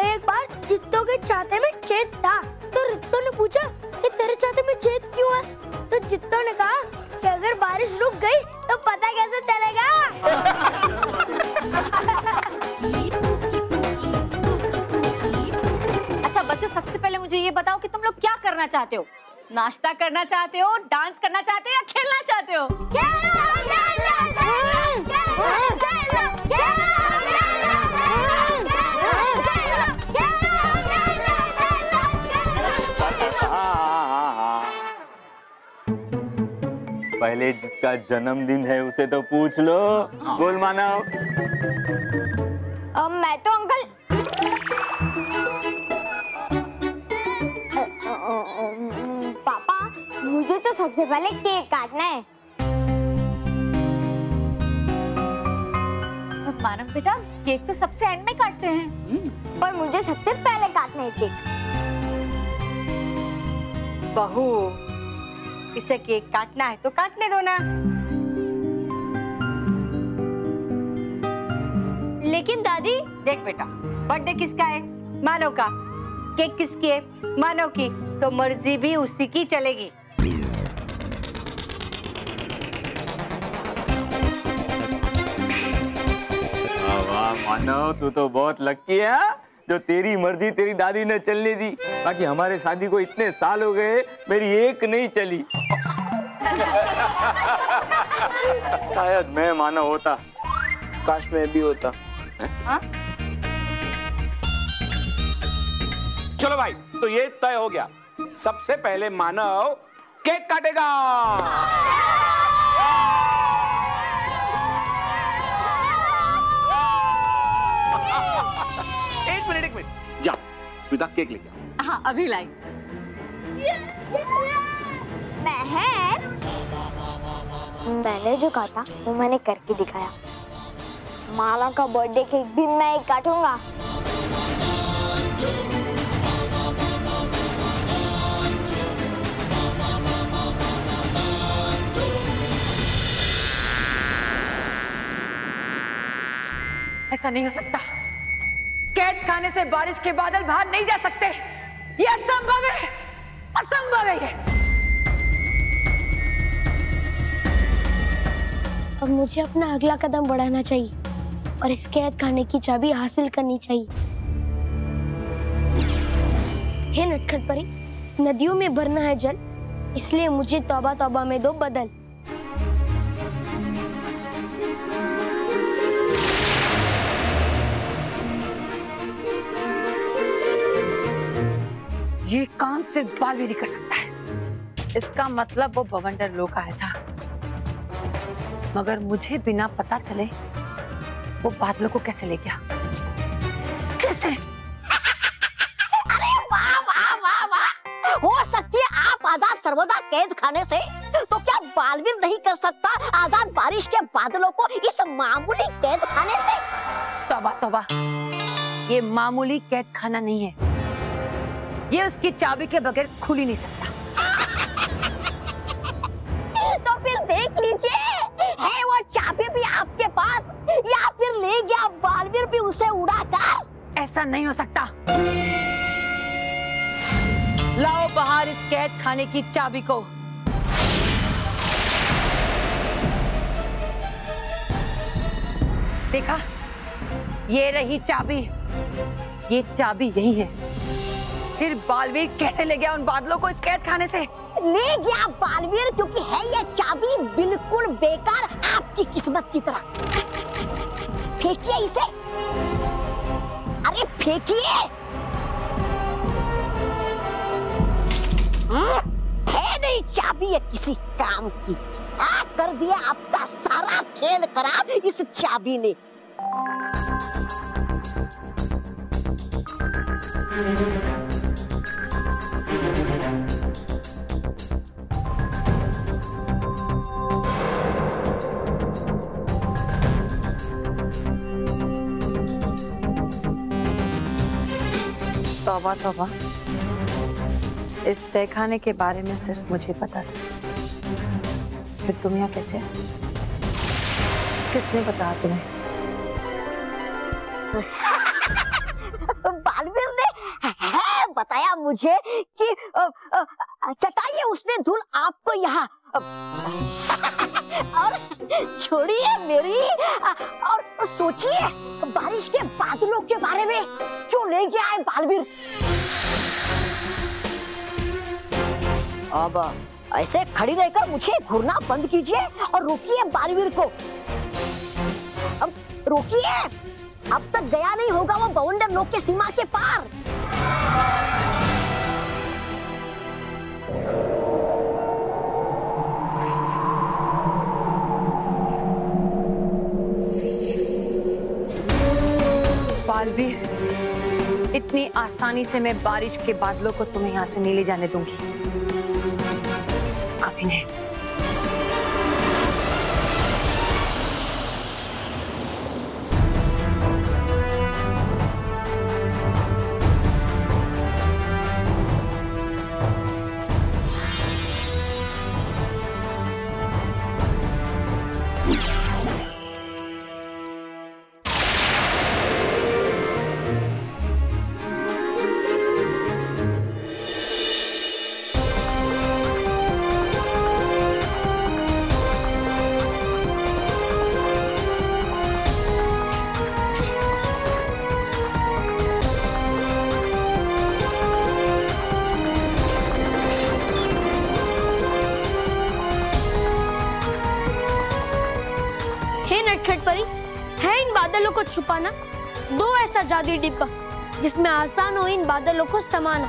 एक बार जित्तो के छाते में छेद था तो रित्तो ने पूछा कि तेरे छाते में छेद क्यों है? तो जित्तो ने कहा कि अगर बारिश रुक गई तो पता कैसे चलेगा? अच्छा बच्चों, सबसे पहले मुझे ये बताओ कि तुम लोग क्या करना चाहते हो? नाश्ता करना चाहते हो, डांस करना चाहते हो या खेलना चाहते हो? पहले जिसका जन्मदिन है उसे तो पूछ लो। बोल मानव। मैं तो अंकल पापा, मुझे तो सबसे पहले केक काटना है। मानव बेटा, केक तो सबसे एंड में काटते हैं। पर मुझे सबसे पहले काटना है केक। बहू, इसे केक काटना है तो काटने दो ना। लेकिन दादी, देख बेटा, बर्थडे किसका है? मानव का। केक किसकी है? मानव की। तो मर्जी भी उसी की चलेगी। वाह मानव, तू तो बहुत लकी है जो तेरी मर्जी तेरी दादी ने चलने दी। बाकी हमारे शादी को इतने साल हो गए, मेरी एक नहीं चली। शायद मैं मानव होता, काश मैं भी होता। चलो भाई, तो ये तय हो गया, सबसे पहले मानव केक काटेगा। एक मिनट जाओ, स्मिता केक लेके आओ। हाँ अभी लाई। महर, मैंने जो कहा था वो मैंने करके दिखाया। माला का बर्थडे केक भी मैं ही काटूंगा। ऐसा नहीं हो सकता। कैद खाने से बारिश के बादल बाहर नहीं जा सकते। ये असंभव है, असंभव है ये। अब मुझे अपना अगला कदम बढ़ाना चाहिए और इस कैद खाने की चाबी हासिल करनी चाहिए। हे नटखट परी, नदियों में भरना है जल, इसलिए मुझे तौबा तौबा में दो बदल। ये काम सिर्फ बालवीर ही कर सकता है। इसका मतलब वो बवंडर लोग आया था, मगर मुझे बिना पता चले वो बादलों को कैसे ले गया? कैसे? अरे वाह वाह वाह वाह! हो सकती है आप आजाद सर्वदा कैद खाने से, तो क्या बालवीर नहीं कर सकता आजाद बारिश के बादलों को इस मामूली कैद खाने से? तौबा तौबा, ये मामूली कैद खाना नहीं है। ये उसकी चाबी के बगैर खुल ही नहीं सकता। तो फिर देख लीजिए, है वो चाबी भी आपके पास, या फिर ले गया बालवीर भी उसे उड़ाकर? ऐसा नहीं हो सकता। लाओ बाहर इस कैद खाने की चाबी को। देखा, ये रही चाबी। ये चाबी यही है। फिर बालवीर कैसे ले गया उन बादलों को इस कैद खाने से? ले गया बालवीर क्योंकि है ये चाबी बिल्कुल बेकार, आपकी किस्मत की तरह। फेंकिए इसे, अरे फेंकिए। है नहीं चाबी है किसी काम की। कर दिया आपका सारा खेल खराब इस चाबी ने। तौबा तौबा, इस तहखाने के बारे में सिर्फ मुझे पता था। फिर तुम यहाँ कैसे आए? किसने बताया तुम्हें? बालवीर ने है बताया मुझे कि चटाइए उसने धूल आपको यहाँ। और छोड़िए मेरी, और सोचिए बारिश के बादलों के बारे में जो ले गया है बालवीर। अब ऐसे खड़ी रहकर मुझे घूरना बंद कीजिए और रोकिए बालवीर को। अब रोकिए, अब तक गया नहीं होगा वो बवंडर लोग के सीमा के पार। बालवीर, इतनी आसानी से मैं बारिश के बादलों को तुम्हें यहाँ से नहीं ले जाने दूंगी, कभी नहीं। को छुपाना, दो ऐसा जादुई डिब्बा जिसमें आसान हो इन बादलों को समाना।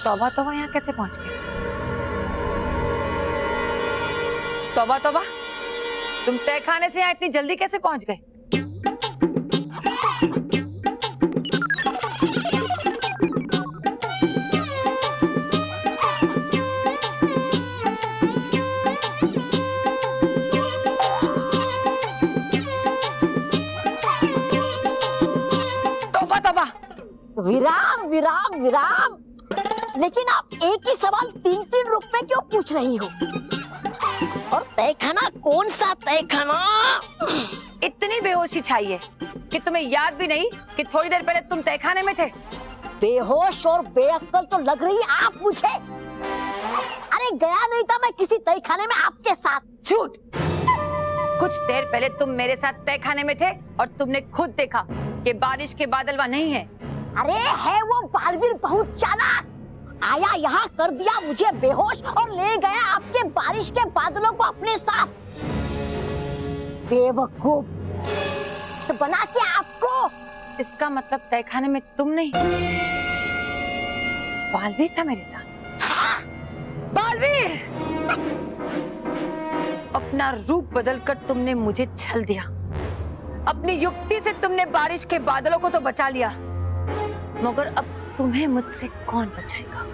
तौबा तौबा यहाँ कैसे पहुंच गए? तौबा तौबा, तुम तय खाने से यहाँ इतनी जल्दी कैसे पहुंच गए? तौबा तौबा, विराम विराम विराम, लेकिन आप एक ही सवाल 3-3 रुपए क्यों पूछ रही हो? और तहखाना कौन सा तहखाना? इतनी बेहोशी चाहिए कि तुम्हें याद भी नहीं कि थोड़ी देर पहले तुम तहखाने में थे। बेहोश और बेअक्ल तो लग रही है आप मुझे। अरे गया नहीं था मैं किसी तहखाने में आपके साथ। झूठ। कुछ देर पहले तुम मेरे साथ तहखाने में थे और तुमने खुद देखा कि बारिश के बादल वहाँ नहीं है। अरे है वो बालवीर बहुत चालाक, आया यहाँ कर दिया मुझे बेहोश और ले गया आपके बारिश के बादलों को अपने साथ। बेवकूफ, तो बना के आपको। इसका मतलब तहखाने में तुम नहीं, बालवीर था मेरे साथ। हाँ? बालवीर, अपना रूप बदलकर तुमने मुझे छल दिया। अपनी युक्ति से तुमने बारिश के बादलों को तो बचा लिया, मगर अब तुम्हें मुझसे कौन बचाएगा?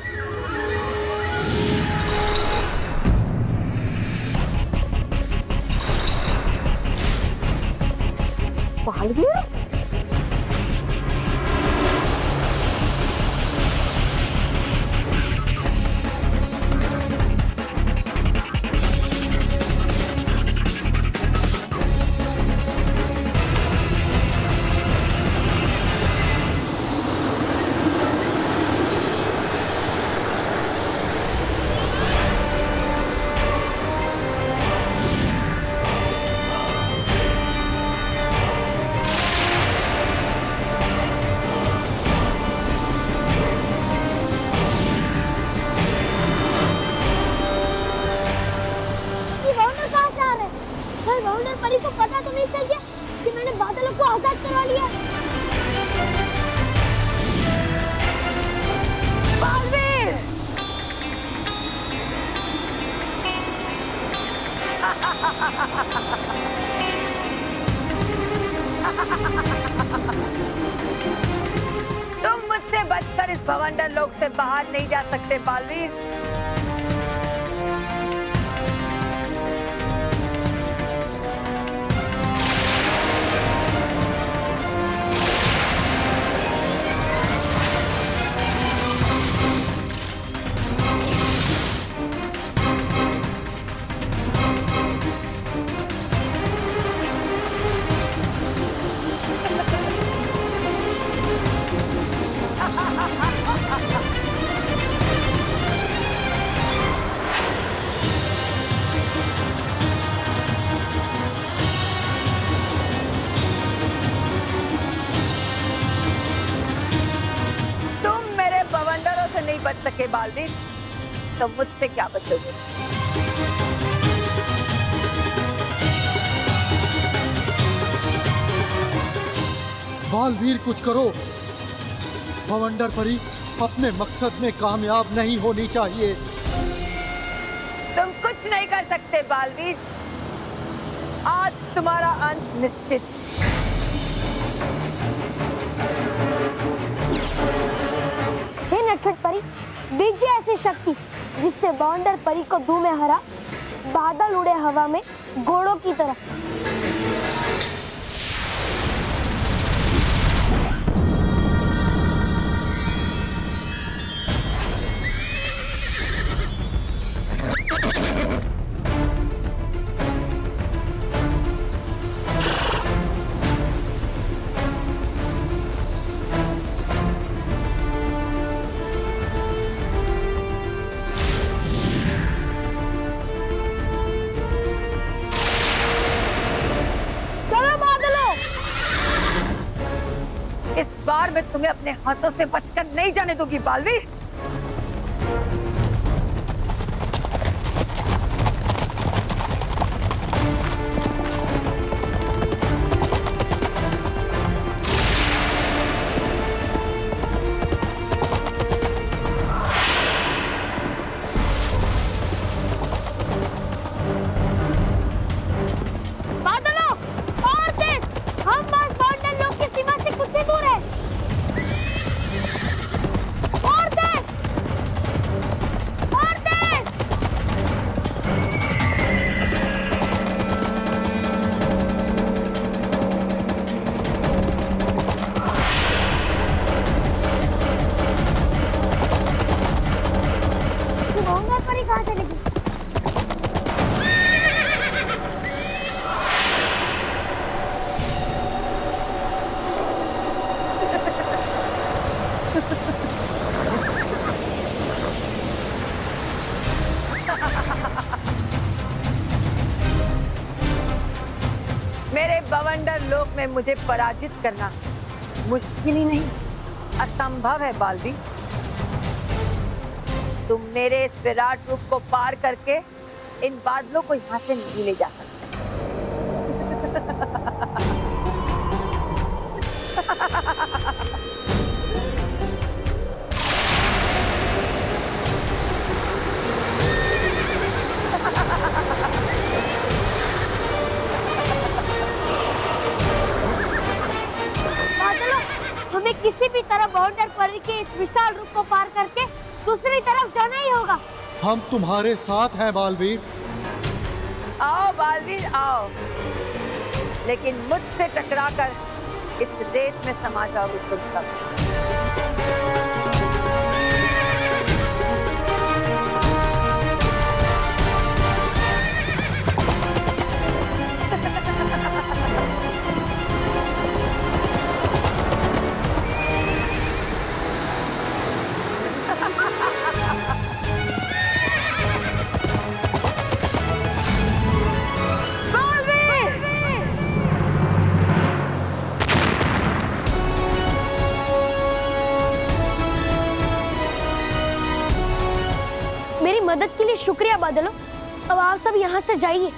बालवीर, परी को पता तो नहीं चल गया कि मैंने बादलों को आजाद करवा लिया। बालवीर! तुम मुझसे बचकर इस भवंडर लोक से बाहर नहीं जा सकते बालवीर। बच सके बालवीर, तो मुझसे क्या बचोगे? बालवीर कुछ करो, भवंडर परी अपने मकसद में कामयाब नहीं होनी चाहिए। तुम कुछ नहीं कर सकते बालवीर, आज तुम्हारा अंत निश्चित। नटखट परी, दीजिए ऐसी शक्ति जिससे भवंडर परी को धूम में हरा, बादल उड़े हवा में घोड़ों की तरह। इस बार मैं तुम्हें अपने हाथों से बचकर नहीं जाने दूंगी बालवीर। मेरे बवंडर लोक में मुझे पराजित करना मुश्किल ही नहीं, असंभव है बालवीर। तुम मेरे इस विराट रूप को पार करके इन बादलों को यहाँ से नहीं ले जा सकते। हमें किसी भी तरह बाउंडर परी के इस विशाल रूप को पार करके दूसरी तरफ जाना ही होगा। हम तुम्हारे साथ हैं बालवीर। आओ बालवीर आओ, लेकिन मुझसे टकराकर इस रेत में समा जाओगे तुम सब। मेरी मदद के लिए शुक्रिया बादलों। अब आप सब यहाँ से जाइए,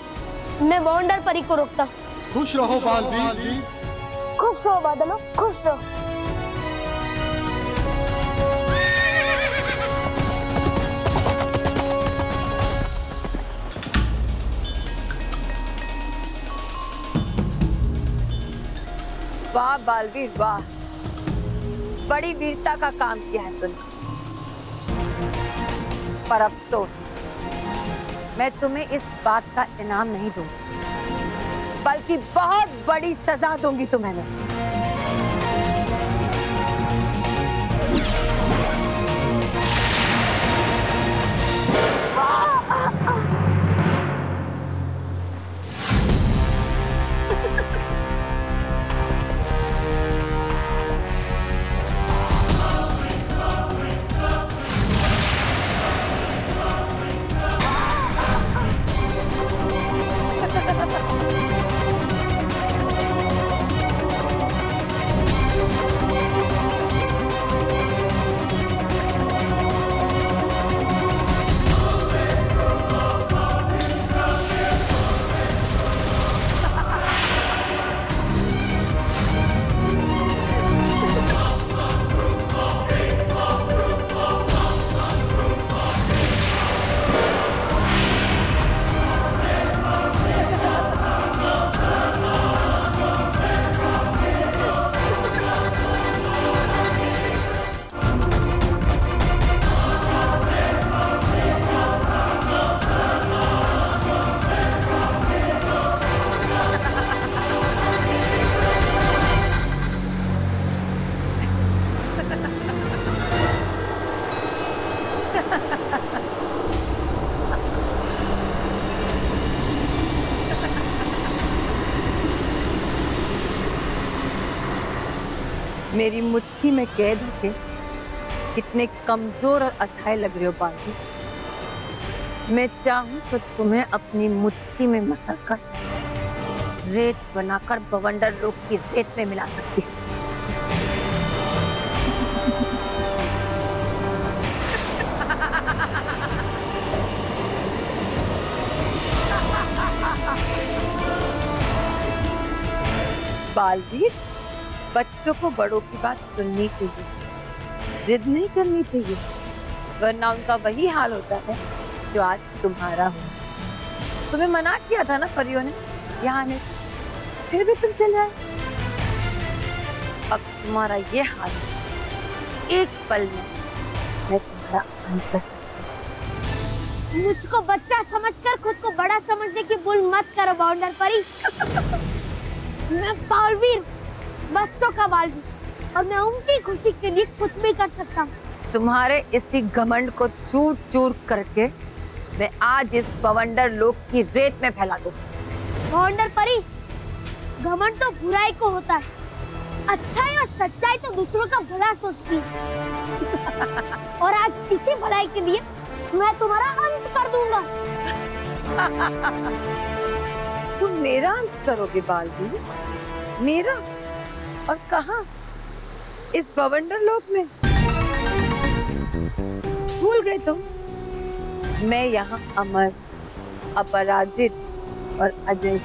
मैं बाउंडर परी को रोकता हूँ। खुश रहो बालवीर। खुश रहो बादलों, खुश रहो। वाह बालवीर वाह, बड़ी वीरता का काम किया है तुमने। पर अफसोस, मैं तुम्हें इस बात का इनाम नहीं दूंगी, बल्कि बहुत बड़ी सजा दूंगी तुम्हें मैं। मेरी मुट्ठी में कैद होके कितने कमजोर और असहाय लग रहे हो बालवीर। मैं चाहूं तो तुम्हें अपनी मुट्ठी में मसलकर रेत बनाकर बवंडर लोक की रेत में मिला सकती हूँ। बालवीर, बच्चों को बड़ों की बात सुननी चाहिए, जिद नहीं करनी चाहिए, वरना उनका वही हाल होता है जो आज तुम्हारा हो। तुम्हें मना किया था ना परियों ने यहाँ आने से, फिर भी तुम चले आए। अब तुम्हारा ये हाल है, एक पल में मैं तुम्हारा अंत कर सकती हूँ। मुझको बच्चा समझकर खुद को बड़ा समझने की भूल मत करो बाउंडर परी। मैं बालवीर, बच्चों का बालवीर, और मैं उनकी खुशी के लिए कुछ भी कर सकता हूँ। तुम्हारे इसी घमंड को चूर चूर करके मैं आज इस बवंडर लोक की रेत में फैला दूँ। बाउंडर परी, घमंड तो बुराई को होता है, अच्छाई और सच्चाई तो दूसरों का भला सोचती है। और आज इसी भलाई के लिए मैं तुम्हारा अंत कर दूंगा। तुम मेरा अंत करोगे बालवीर? मेरा? और कहाँ? इस बवंडर लोक में? भूल गए तुम? मैं यहाँ अमर, अपराजित और अजय।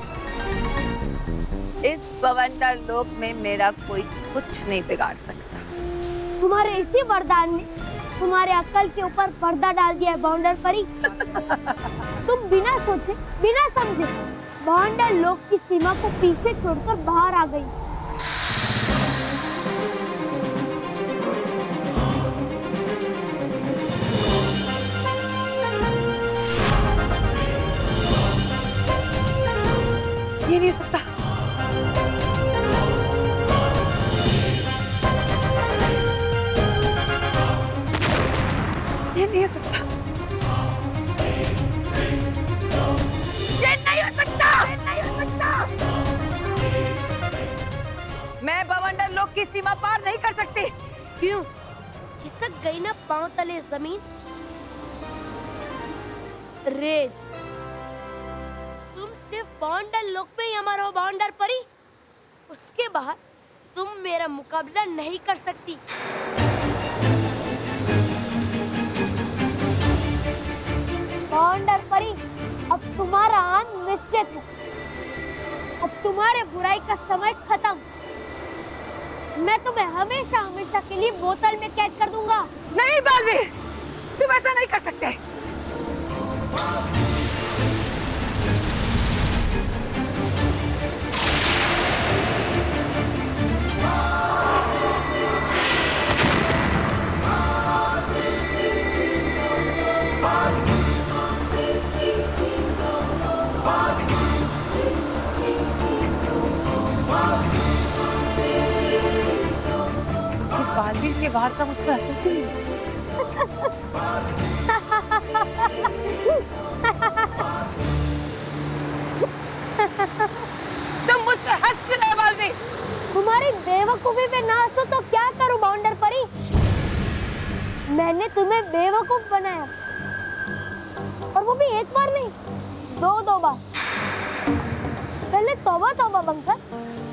इस बवंडर लोक में मेरा कोई कुछ नहीं बिगाड़ सकता। तुम्हारे इसी वरदान ने तुम्हारे अक्ल के ऊपर पर्दा डाल दिया है बाउंडर परी। तुम बिना सोचे, बिना समझे बाउंडर लोक की सीमा को पीछे छोड़कर बाहर आ गई। ये नहीं हो सकता। ये नहीं हो सकता। ये नहीं हो सकता। नहीं हो सकता। मैं बवंडर लोक की सीमा पार नहीं कर सकती। क्यों? खिसक गई ना पांव तले जमीन? रेत, तुम सिर्फ बाउंडर लोक में ही अमर हो बाउंडर परी। उसके बाहर तुम मेरा मुकाबला नहीं कर सकती। बाउंडर परी, अब तुम्हारा अंत निश्चित है। अब तुम्हारे बुराई का समय खत्म। मैं तुम्हें हमेशा हमेशा के लिए बोतल में कैद कर दूंगा। नहीं बालवीर, तुम ऐसा नहीं कर सकते। बालवीर के वार का मुझ पर असर क्यों नहीं? तुम मुझ पर हंस क्यों रहे बालवीर? तुम्हारी बेवकूफी पे ना हंसो तो क्या करूं बाउंडर परी? मैंने तुम्हें बेवकूफ बनाया, और वो भी एक बार नहीं, दो बार। पहले तौबा तौबा बनकर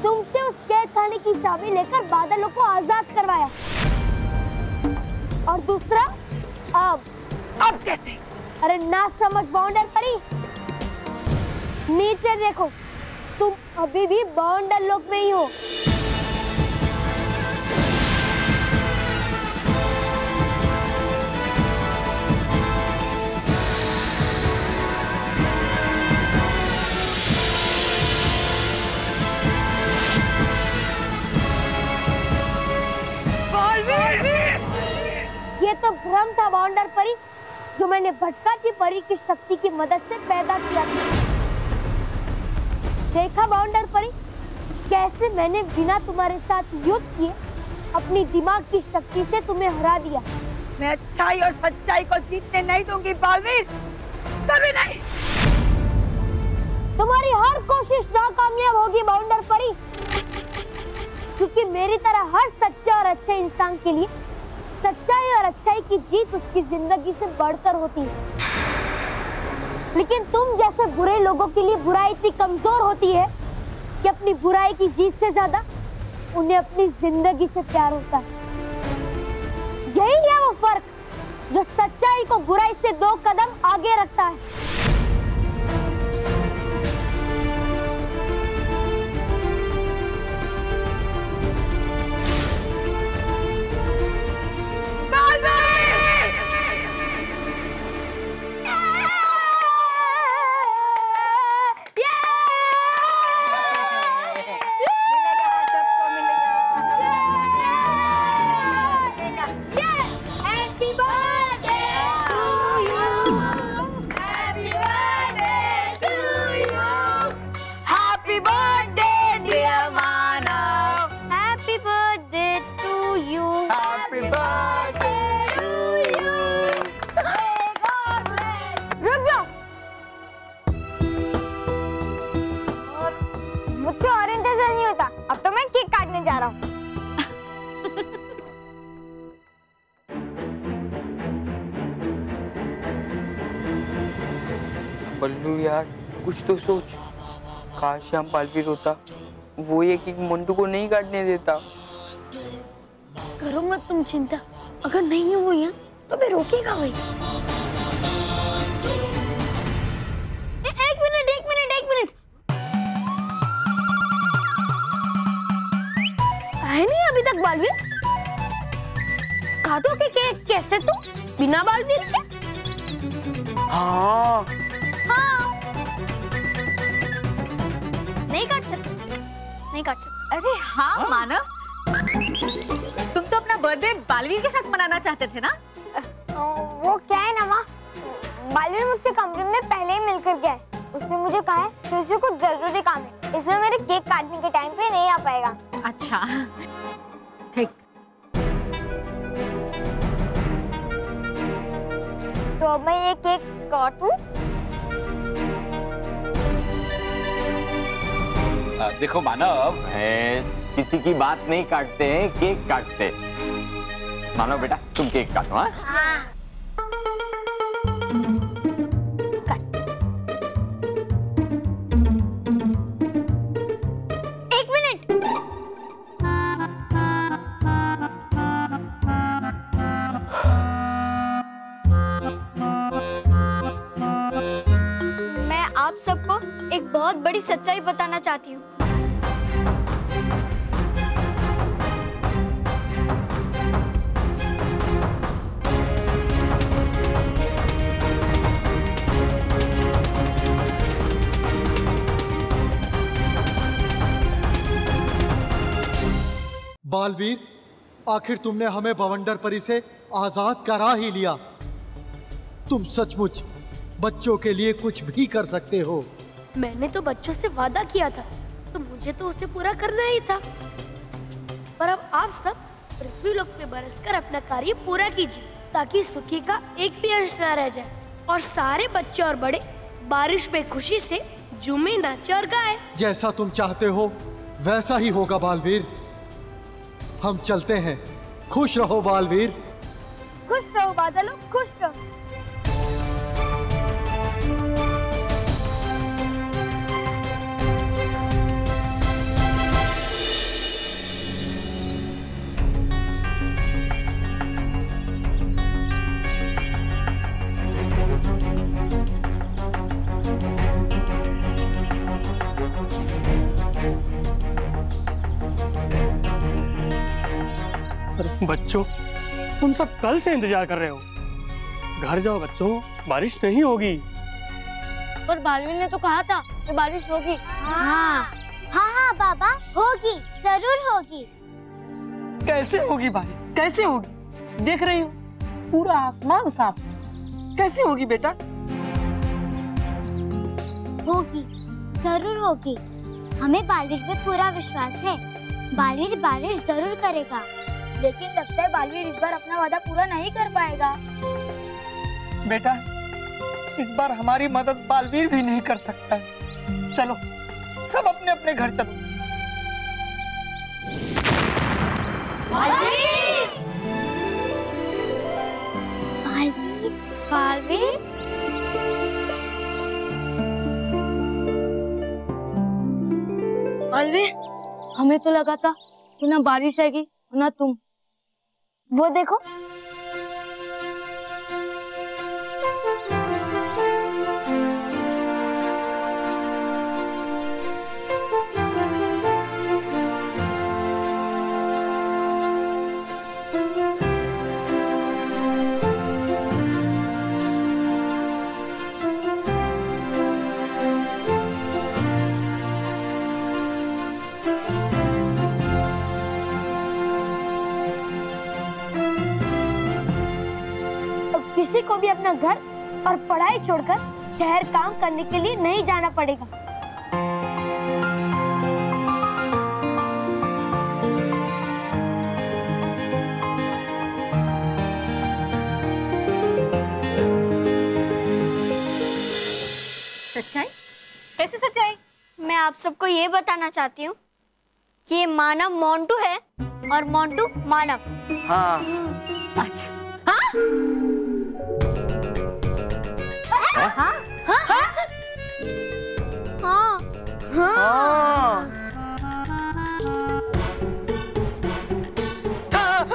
तुमसे उस कैद खाने की चाबी लेकर बादलों को आजाद करवाया, और दूसरा अब कैसे? अरे ना समझ बाउंडर परी। नीचे देखो, तुम अभी भी बाउंडर लोक में ही हो। ये तो भ्रम था बाउंडर परी, जो मैंने भटकाती परी की शक्ति की मदद से पैदा किया था। देखा बाउंडर परी, कैसे मैंने बिना तुम्हारे साथ युद्ध किए अपनी दिमाग की शक्ति से तुम्हें हरा दिया। मैं अच्छाई और सच्चाई को जीतने नहीं दूंगी बालवीर, कभी नहीं। तुम्हारी हर कोशिश नाकामयाब होगी बाउंडर परी, क्योंकि मेरी तरह हर सच्चे और अच्छे इंसान के लिए सच्चाई और अच्छाई की जीत उसकी जिंदगी से बढ़कर होती है। लेकिन तुम जैसे बुरे लोगों के लिए बुराई इतनी कमजोर होती है कि अपनी बुराई की जीत से ज्यादा उन्हें अपनी जिंदगी से प्यार होता है। यही है वो फर्क जो सच्चाई को बुराई से 2 कदम आगे रखता है। Happy बल्लू यार कुछ तो सोच। काश यहाँ बालवीर होता, वो ये कि मोंटू को नहीं काटने देता। करो मत तुम चिंता, अगर नहीं है वो यहाँ तो मैं रोकेगा वही। एक मिनट है नहीं अभी तक बालवीर? काटो के कैसे तुम बिना बालवीर के? हाँ नहीं काट सकते। अरे हाँ मानव, तुम तो अपना बर्थडे बालवीर के साथ मनाना चाहते थे ना? वो क्या है ना माँ, बालवीर मुझसे कमरे में पहले ही मिलकर गया है। उसने मुझे कहा है कि उसे कुछ जरूरी काम है, इसलिए मेरे केक काटने के टाइम पे नहीं आ पाएगा। अच्छा ठीक। तो अब मैं ये केक काटूं? देखो मानव, किसी की बात नहीं काटते हैं, केक काटते। मानव बेटा तुम केक काटो। हाँ एक मिनट। मैं आप सबको एक बहुत बड़ी सच्चाई बताना चाहती हूँ। बालवीर, आखिर तुमने हमें बवंडर परी से आजाद करा ही लिया। तुम सचमुच बच्चों के लिए कुछ भी कर सकते हो। मैंने तो बच्चों से वादा किया था, तो मुझे तो उसे पूरा करना ही था। पर अब आप सब पृथ्वी लोक पे बरसकर अपना कार्य पूरा कीजिए, ताकि सुखी का एक भी अंश न रह जाए और सारे बच्चे और बड़े बारिश में खुशी से झूमे, नाचे और गाए। जैसा तुम चाहते हो वैसा ही होगा बालवीर। हम चलते हैं। खुश रहो बालवीर। खुश रहो बादलों, खुश रहो। बच्चों, तुम सब कल से इंतजार कर रहे हो। घर जाओ बच्चों, बारिश नहीं होगी। पर बालवीर ने तो कहा था कि बारिश होगी। हाँ बाबा, होगी, जरूर होगी। कैसे होगी बारिश, कैसे होगी? देख रही हो पूरा आसमान साफ, कैसे होगी बेटा? होगी, जरूर होगी। हमें बालवीर पे पूरा विश्वास है। बालवीर बारिश जरूर करेगा। लेकिन लगता है बालवीर इस बार अपना वादा पूरा नहीं कर पाएगा। बेटा, इस बार हमारी मदद बालवीर भी नहीं कर सकता है। चलो सब अपने अपने घर चलो। बालवीर! बालवीर! बालवीर, हमें तो लगा था कि ना बारिश आएगी ना तुम। वो देखो, किसी को भी अपना घर और पढ़ाई छोड़कर शहर काम करने के लिए नहीं जाना पड़ेगा। सच्चाई? कैसे सच्चाई? मैं आप सबको ये बताना चाहती हूँ कि ये मानव मोंटू है और मोंटू मानव। हाँ। अच्छा। हाँ?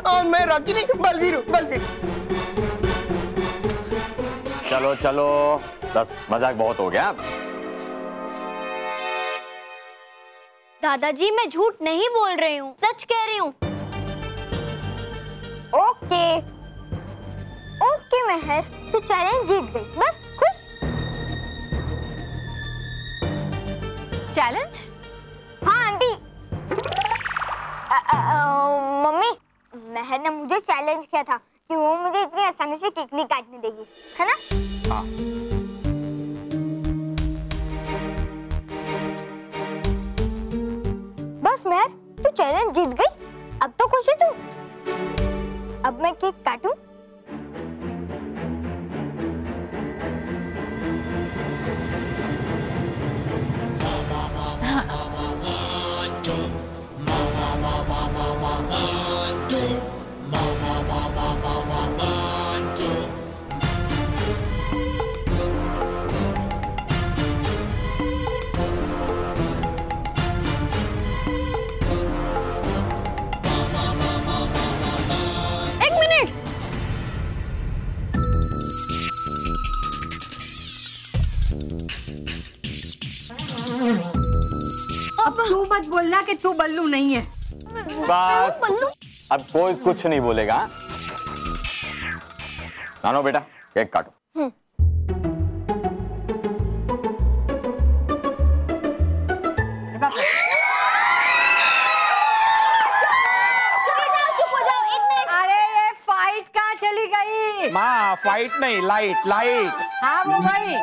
और मैं रॉकी नहीं, बलवीर हूँ, बलवीर। चलो चलो, बस मजाक बहुत हो गया। दादाजी मैं झूठ नहीं बोल रही हूँ, सच कह रही हूँ। ओके ओके मेहर, तू चैलेंज जीत गई, बस खुश। चैलेंज? हाँ आंटी। मम्मी, मेहर ने मुझे चैलेंज किया था कि वो मुझे इतनी आसानी से केक नहीं काटने देगी, है ना? हाँ। बस मेहर, तू चैलेंज जीत गई, अब तो खुश है तू। अब मैं केक काटूं? अब तू मत बोलना कि तू बल्लू नहीं है। बस अब कोई कुछ नहीं बोलेगा। नानो बेटा, केक काटो। अरे ये फाइट कहाँ चली गई? माँ फाइट नहीं, लाइट लाइट। हाँ वो वही।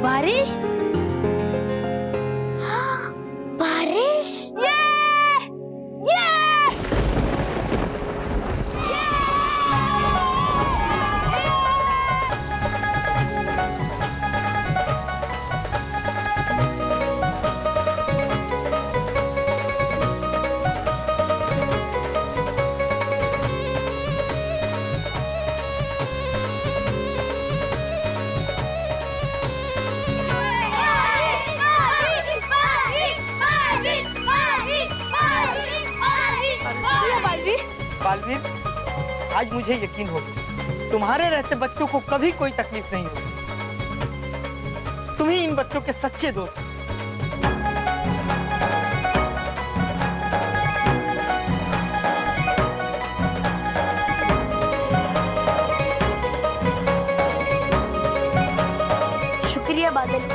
बारिश? बारिश? ये! बालवीर, आज मुझे यकीन हो गया, तुम्हारे रहते बच्चों को कभी कोई तकलीफ नहीं होगी। तुम ही इन बच्चों के सच्चे दोस्त। शुक्रिया बादल।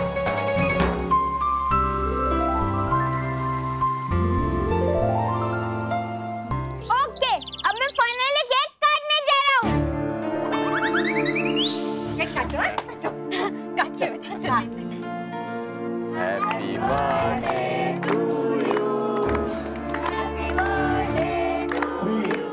Happy birthday to you. Happy birthday to you.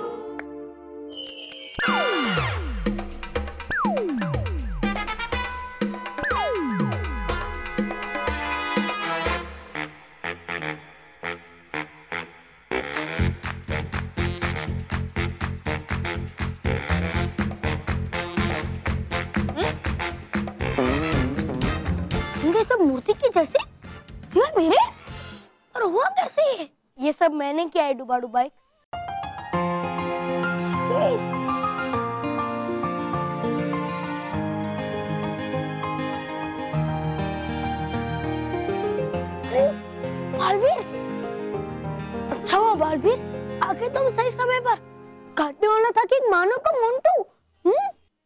ये सब मूर्ति की जैसे सिवाय मेरे, और हुआ कैसे? ये सब मैंने किया है डुबा डुबाई। बालवीर, अच्छा हुआ बालवीर, आगे तुम सही समय पर। काटने वाला था कि मानो का मोंटू।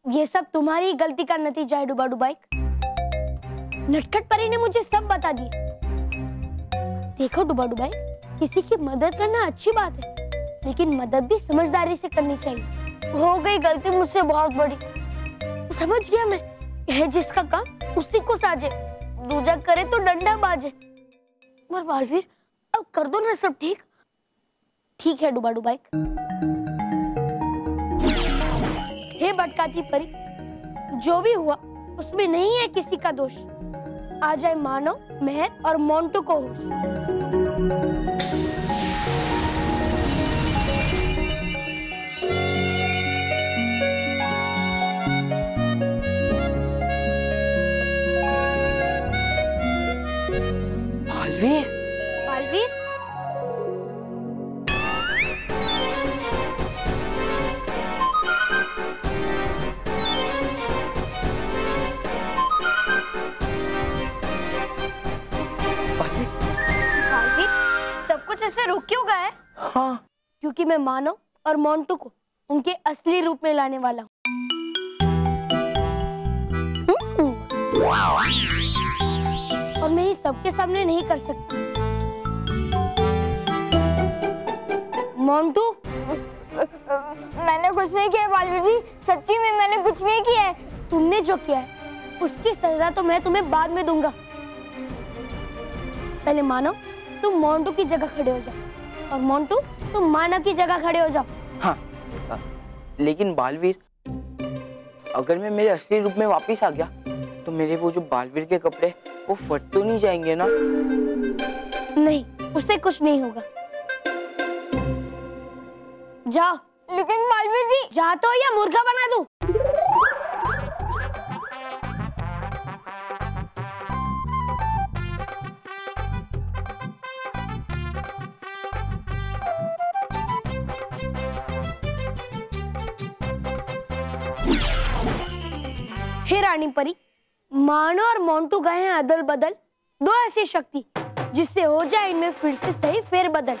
ये सब तुम्हारी गलती का नतीजा है डुबा डुबाई। नटखट परी ने मुझे सब बता दिया। देखो डुबा डुबाई, किसी की मदद करना अच्छी बात है, लेकिन मदद भी समझदारी से करनी चाहिए। हो गई गलती मुझसे बहुत बड़ी, समझ गया मैं। यह जिसका काम उसी को साजे, दूजा करे तो डंडा बाजे। और बालवीर अब कर दो ना सब ठीक। ठीक है डुबा डुबाई। हे भटकाती परी, जो भी हुआ उसमें नहीं है किसी का दोष। आ जाए मानव, महक और मोंटू को होश। बालवीर, बालवीर, बालवीर, सब कुछ ऐसे रुक क्यों गया है? हाँ, क्योंकि मैं मानव और मोंटू को उनके असली रूप में लाने वाला हूँ। और मैं ये सबके सामने नहीं कर सकती। मोंटू, मैंने कुछ नहीं किया बालवीर जी, सच्ची में मैंने कुछ नहीं किया है। तुमने जो किया है उसकी सजा तो मैं तुम्हें बाद में दूंगा। पहले मानव तुम मोंटू की जगह खड़े हो जाओ, और मोंटू तुम मानव की जगह खड़े हो जाओ। हाँ, लेकिन बालवीर, अगर मैं मेरे असली रूप में वापस आ गया तो मेरे वो जो बालवीर के कपड़े वो फट तो नहीं जाएंगे ना? नहीं, उससे कुछ नहीं होगा। जाओ। लेकिन बालवीर जी, जा तो या मुर्गा बना दूं? हे रानी परी, मानो और मोंटू गए हैं अदल बदल, दो ऐसी शक्ति जिससे हो जाए इनमें फिर से सही फेरबदल।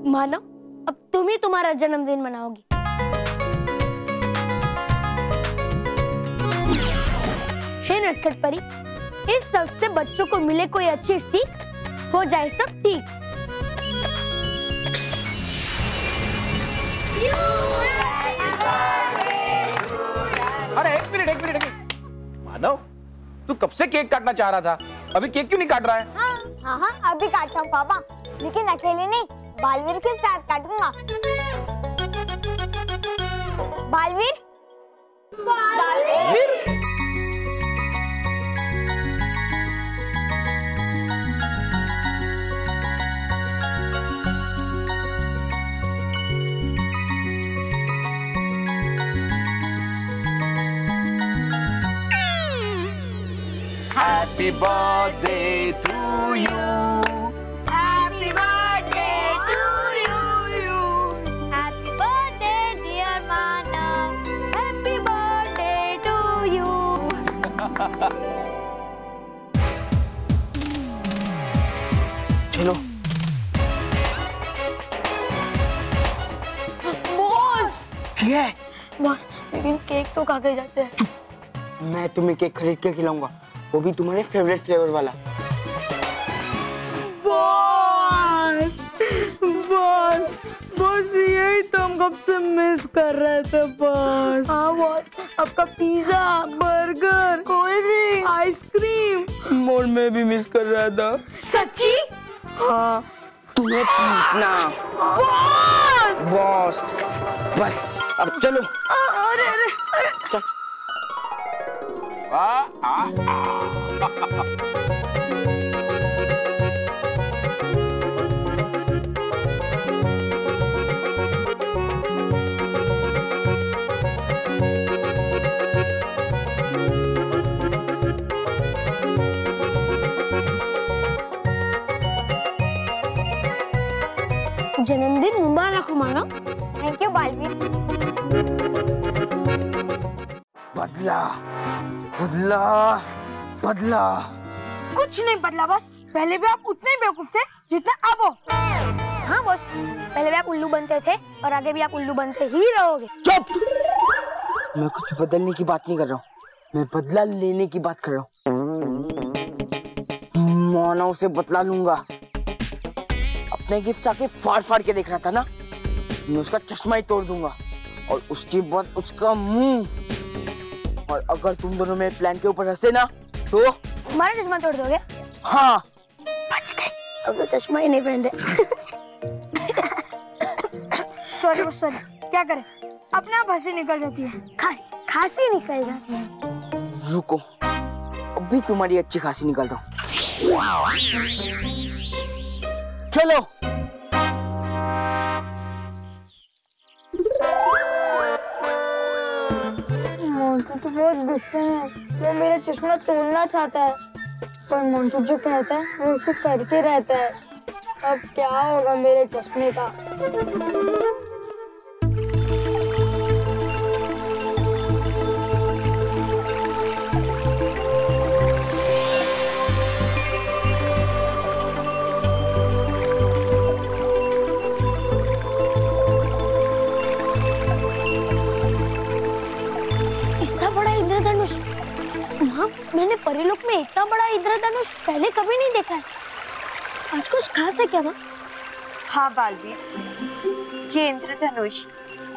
मानो अब तुम ही तुम्हारा जन्मदिन मनाओगी। हे नटखट परी, इस सब से बच्चों को मिले कोई अच्छी सीख, हो जाए सब ठीक। अरे एक मिनट। मानव, तू कब से केक काटना चाह रहा था, अभी केक क्यों नहीं काट रहा है? हाँ, अभी काटता हूँ पापा, लेकिन अकेले नहीं, बालवीर के साथ काटूंगा। Baalveer, Baalveer, Happy birthday to you. Happy birthday to you. Happy birthday dear Manav. Happy birthday to you. चलो। बॉस, क्या है? बॉस, लेकिन केक तो काटे जाते हैं। मैं तुम्हें केक खरीद के खिलाऊंगा, वो भी तुम्हारे फेवरेट फ्लेवर वाला। बॉस, बॉस, बॉस, यही तो हम कब से मिस कर रहे थे बॉस। हाँ बॉस, आपका pizza, burger, cold drink, ice cream. More में भी मिस कर रहा था। सच्ची? हाँ, तुम्हें पीटना। बॉस, बस अब चलो। अरे अरे चल। जन्मदिन मुबारक हो मानो। Thank you Baalveer. बदला बदला बदला। कुछ नहीं बदला बॉस, पहले भी आप उतने ही बेवकूफ थे जितना अब हो। हाँ बॉस, पहले भी आप उल्लू बनते थे और आगे भी आप उल्लू बनते ही रहोगे। चुप! मैं कुछ बदलने की बात नहीं कर रहा हूँ, मैं बदला लेने की बात कर रहा हूँ। मानव से बदला लूंगा। अपने गिफ्ट आके फाड़ फाड़ के देख रहा था ना, मैं उसका चश्मा ही तोड़ दूंगा और उसके बाद उसका मुंह। और अगर तुम दोनों मेरे प्लान के ऊपर हंसे ना तो हमारा चश्मा तोड़ दोगे? हाँ। बच गए, अब तो चश्मा ही नहीं पहनते। सॉरी बॉस सॉरी, क्या करें, अपने आप हंसी निकल जाती है। खांसी निकल जाती है। रुको, अभी तुम्हारी अच्छी खासी निकालता हूँ। चलो। मोंटू तो बहुत गुस्से में, वो मेरा चश्मा तोड़ना चाहता है, पर मोंटू जो कहता है वो उसे करके रहता है। अब क्या होगा मेरे चश्मे का? मैंने परीलोक में इतना बड़ा इंद्रधनुष पहले कभी नहीं देखा है। आज कुछ खास है क्या माँ? हाँ बालवीर, ये इंद्रधनुष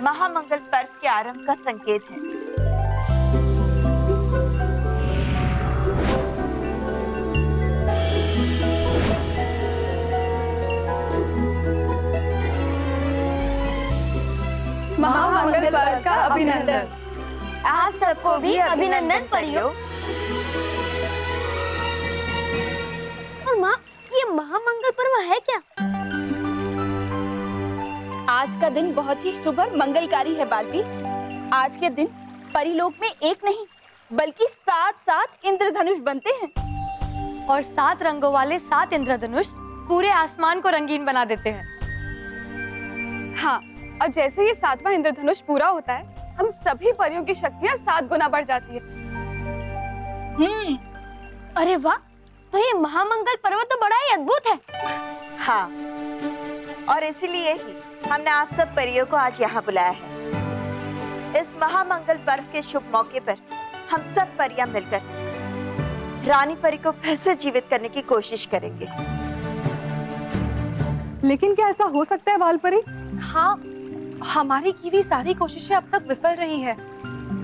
महामंगल पर्व के आरंभ का संकेत है। महामंगल पर्व का अभिनंदन। आप सबको भी अभिनंदन परियो। और माँ, ये महामंगल पर्व है क्या? आज का दिन बहुत ही शुभ और मंगलकारी है बालवीर। आज के दिन परिलोक में एक नहीं बल्कि 7 इंद्रधनुष बनते हैं और 7 रंगों वाले 7 इंद्रधनुष पूरे आसमान को रंगीन बना देते हैं। हाँ, और जैसे ये 7वां इंद्रधनुष पूरा होता है, हम सभी परियों की शक्तियाँ 7 गुना बढ़ जाती है। अरे वाह, तो ये महामंगल पर्व तो बड़ा ही अद्भुत है। हाँ, और इसीलिए ही हमने आप सब परियों को आज यहाँ बुलाया है। इस महामंगल पर्व के शुभ मौके पर हम सब परियां मिलकर रानी परी को फिर से जीवित करने की कोशिश करेंगे। लेकिन क्या ऐसा हो सकता है बालपरी? हाँ, हमारी की भी सारी कोशिशें अब तक विफल रही है।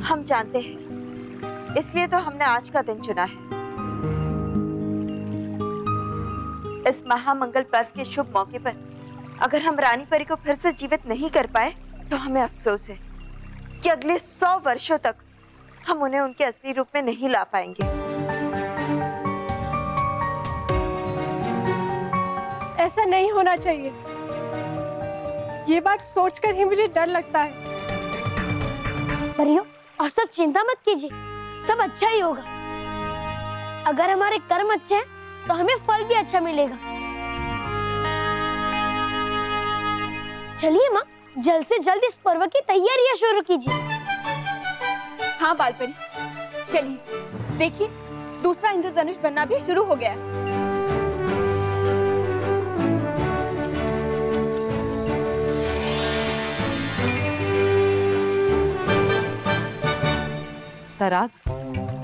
हम जानते हैं, इसलिए तो हमने आज का दिन चुना है। इस महामंगल पर्व के शुभ मौके पर अगर हम रानी परी को फिर से जीवित नहीं कर पाए तो हमें अफसोस है कि अगले 100 वर्षों तक हम उन्हें उनके असली रूप में नहीं ला पाएंगे। ऐसा नहीं होना चाहिए। ये बात सोचकर ही मुझे डर लगता है। परियों, आप सब चिंता मत कीजिए, सब अच्छा ही होगा। अगर हमारे कर्म अच्छे हैं तो हमें फल भी अच्छा मिलेगा। चलिए माँ, जल्द से जल्द इस पर्व की तैयारियां शुरू कीजिए। हाँ बालपरी, चलिए देखिए, दूसरा इंद्रधनुष बनना भी शुरू हो गया है। तराज,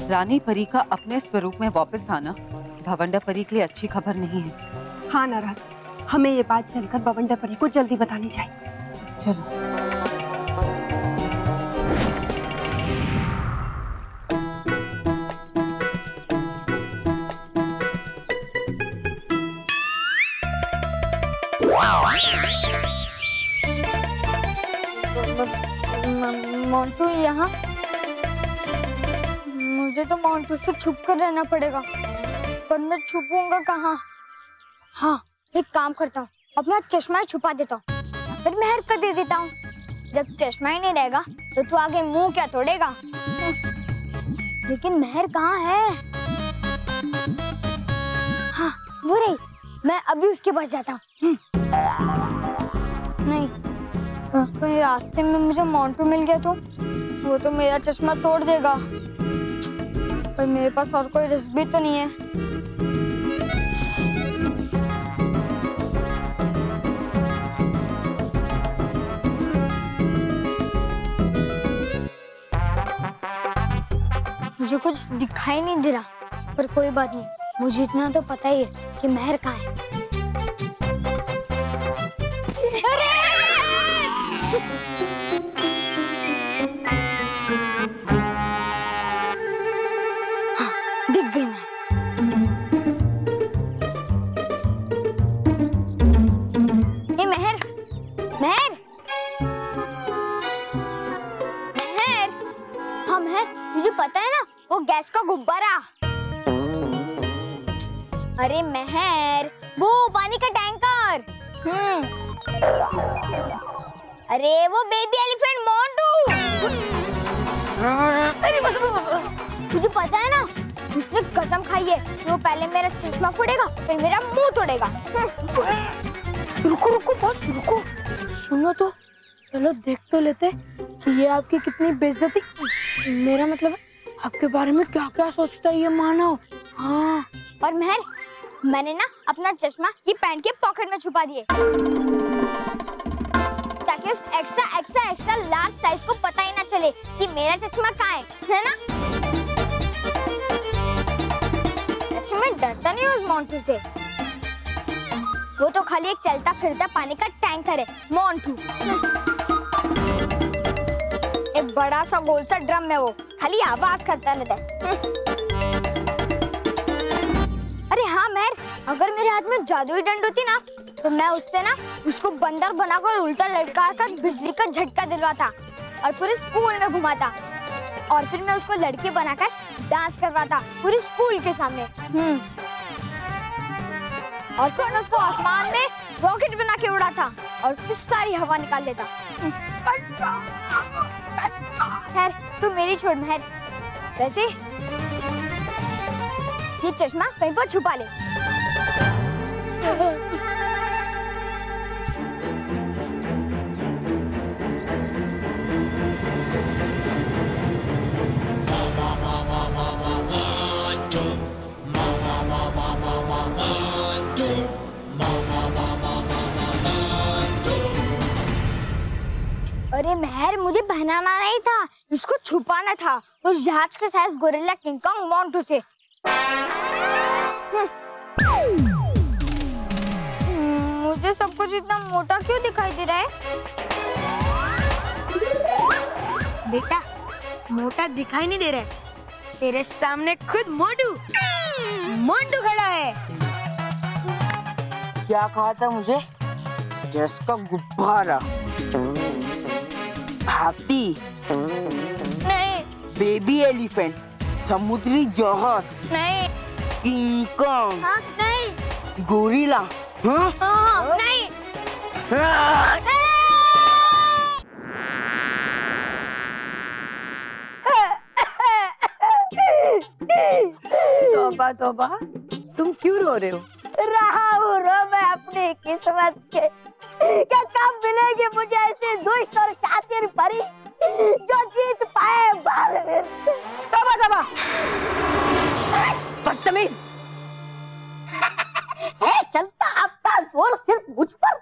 रानी परी का अपने स्वरूप में वापस आना भवंडा परी के लिए अच्छी खबर नहीं है। हाँ नाराज, हमें ये बात चलकर भवंडा परी को जल्दी बतानी चाहिए। चलो। मोंटू यहाँ? मुझे तो मोंटू से छुप कर रहना पड़ेगा, पर मैं छुपूंगा कहाँ? हाँ, एक काम करता हूँ, अपना चश्मा ही छुपा देता हूँ, फिर मेहर कर दे देता हूँ। जब चश्मा ही नहीं रहेगा तो तू आगे मुंह क्या तोड़ेगा? लेकिन मेहर कहाँ है? हाँ, वो रही, मैं अभी उसके पास जाता हूँ। नहीं, कहीं रास्ते में मुझे मोंटू मिल गया तो वो तो मेरा चश्मा तोड़ देगा। पर मेरे पास और कोई रिस्क भी तो नहीं है। मुझे कुछ दिखाई नहीं दे रहा, पर कोई बात नहीं, मुझे इतना तो पता ही है कि महर कहाँ है। हाँ, दिख गई मैं। ए महर, महर, महर, हाँ महर, तुझे पता है ना वो गैस का गुब्बारा। अरे महर, वो पानी का टैंकर। अरे वो बेबी एलिफेंट मोंटू। अरे तुझे पता है ना, उसने कसम खाई है कि वो पहले मेरा चश्मा फोड़ेगा फिर मेरा मुंह तोड़ेगा। रुको रुको बस रुको, सुनो तो, चलो देख तो लेते कि ये आपकी कितनी बेइज्जती, मेरा मतलब है आपके बारे में क्या क्या सोचता है ये मानव। हाँ, और महर, मैंने ना अपना चश्मा ये पैंट के पॉकेट में छुपा दिए ताकि उस एक्स्ट्रा लार्ज साइज को पता ही ना चले कि मेरा चश्मा कहाँ है ना? ऐसे मैं डरता नहीं हूँ उस मोंटू से, वो तो खाली एक चलता फिरता पानी का टैंकर है मोंटू। एक बड़ा सा गोल सा ड्रम है, वो खाली आवाज करता रहता है। अरे हाँ महर, अगर मेरे हाथ में जादुई डंड होती ना तो मैं उससे ना उसको बंदर बनाकर उल्टा लटका कर बिजली का झटका दिलवाता और पूरे स्कूल में घुमाता, और फिर मैं उसको लड़की बनाकर डांस करवाता पूरे स्कूल के सामने। और फिर मैं उसको आसमान में रॉकेट बना के उड़ाता और उसकी सारी हवा निकाल देता। खैर तू मेरी छोड़ महर, वैसे ये चश्मा कहीं पर छुपा ले। अरे महर, मुझे पहनाना नहीं था, इसको छुपाना था उस जहाज के size gorilla king Kong Montu से। मुझे सब कुछ इतना मोटा क्यों दिखाई दे रहा है? बेटा, मोटा दिखाई नहीं दे रहा है, तेरे सामने खुद मोंटू खड़ा है। क्या कहा था मुझे? गैस का गुब्बारा, हाथी नहीं, बेबी एलिफेंट, समुद्री जहाज नहीं, किंग कॉन्ग, हाँ, नहीं, गोरिल्ला, हाँ? हाँ, नहीं, तौबा तौबा, तुम क्यों रो रहे हो? रहा हूँ रो मैं अपनी किस्मत के, क्या कब मिलेगी मुझे ऐसी दुष्ट और शातिर परी जो जीत पाए बालवीर। तौबा तौबा, बदतमीज। है चलता आपका जोर सिर्फ मुझ पर,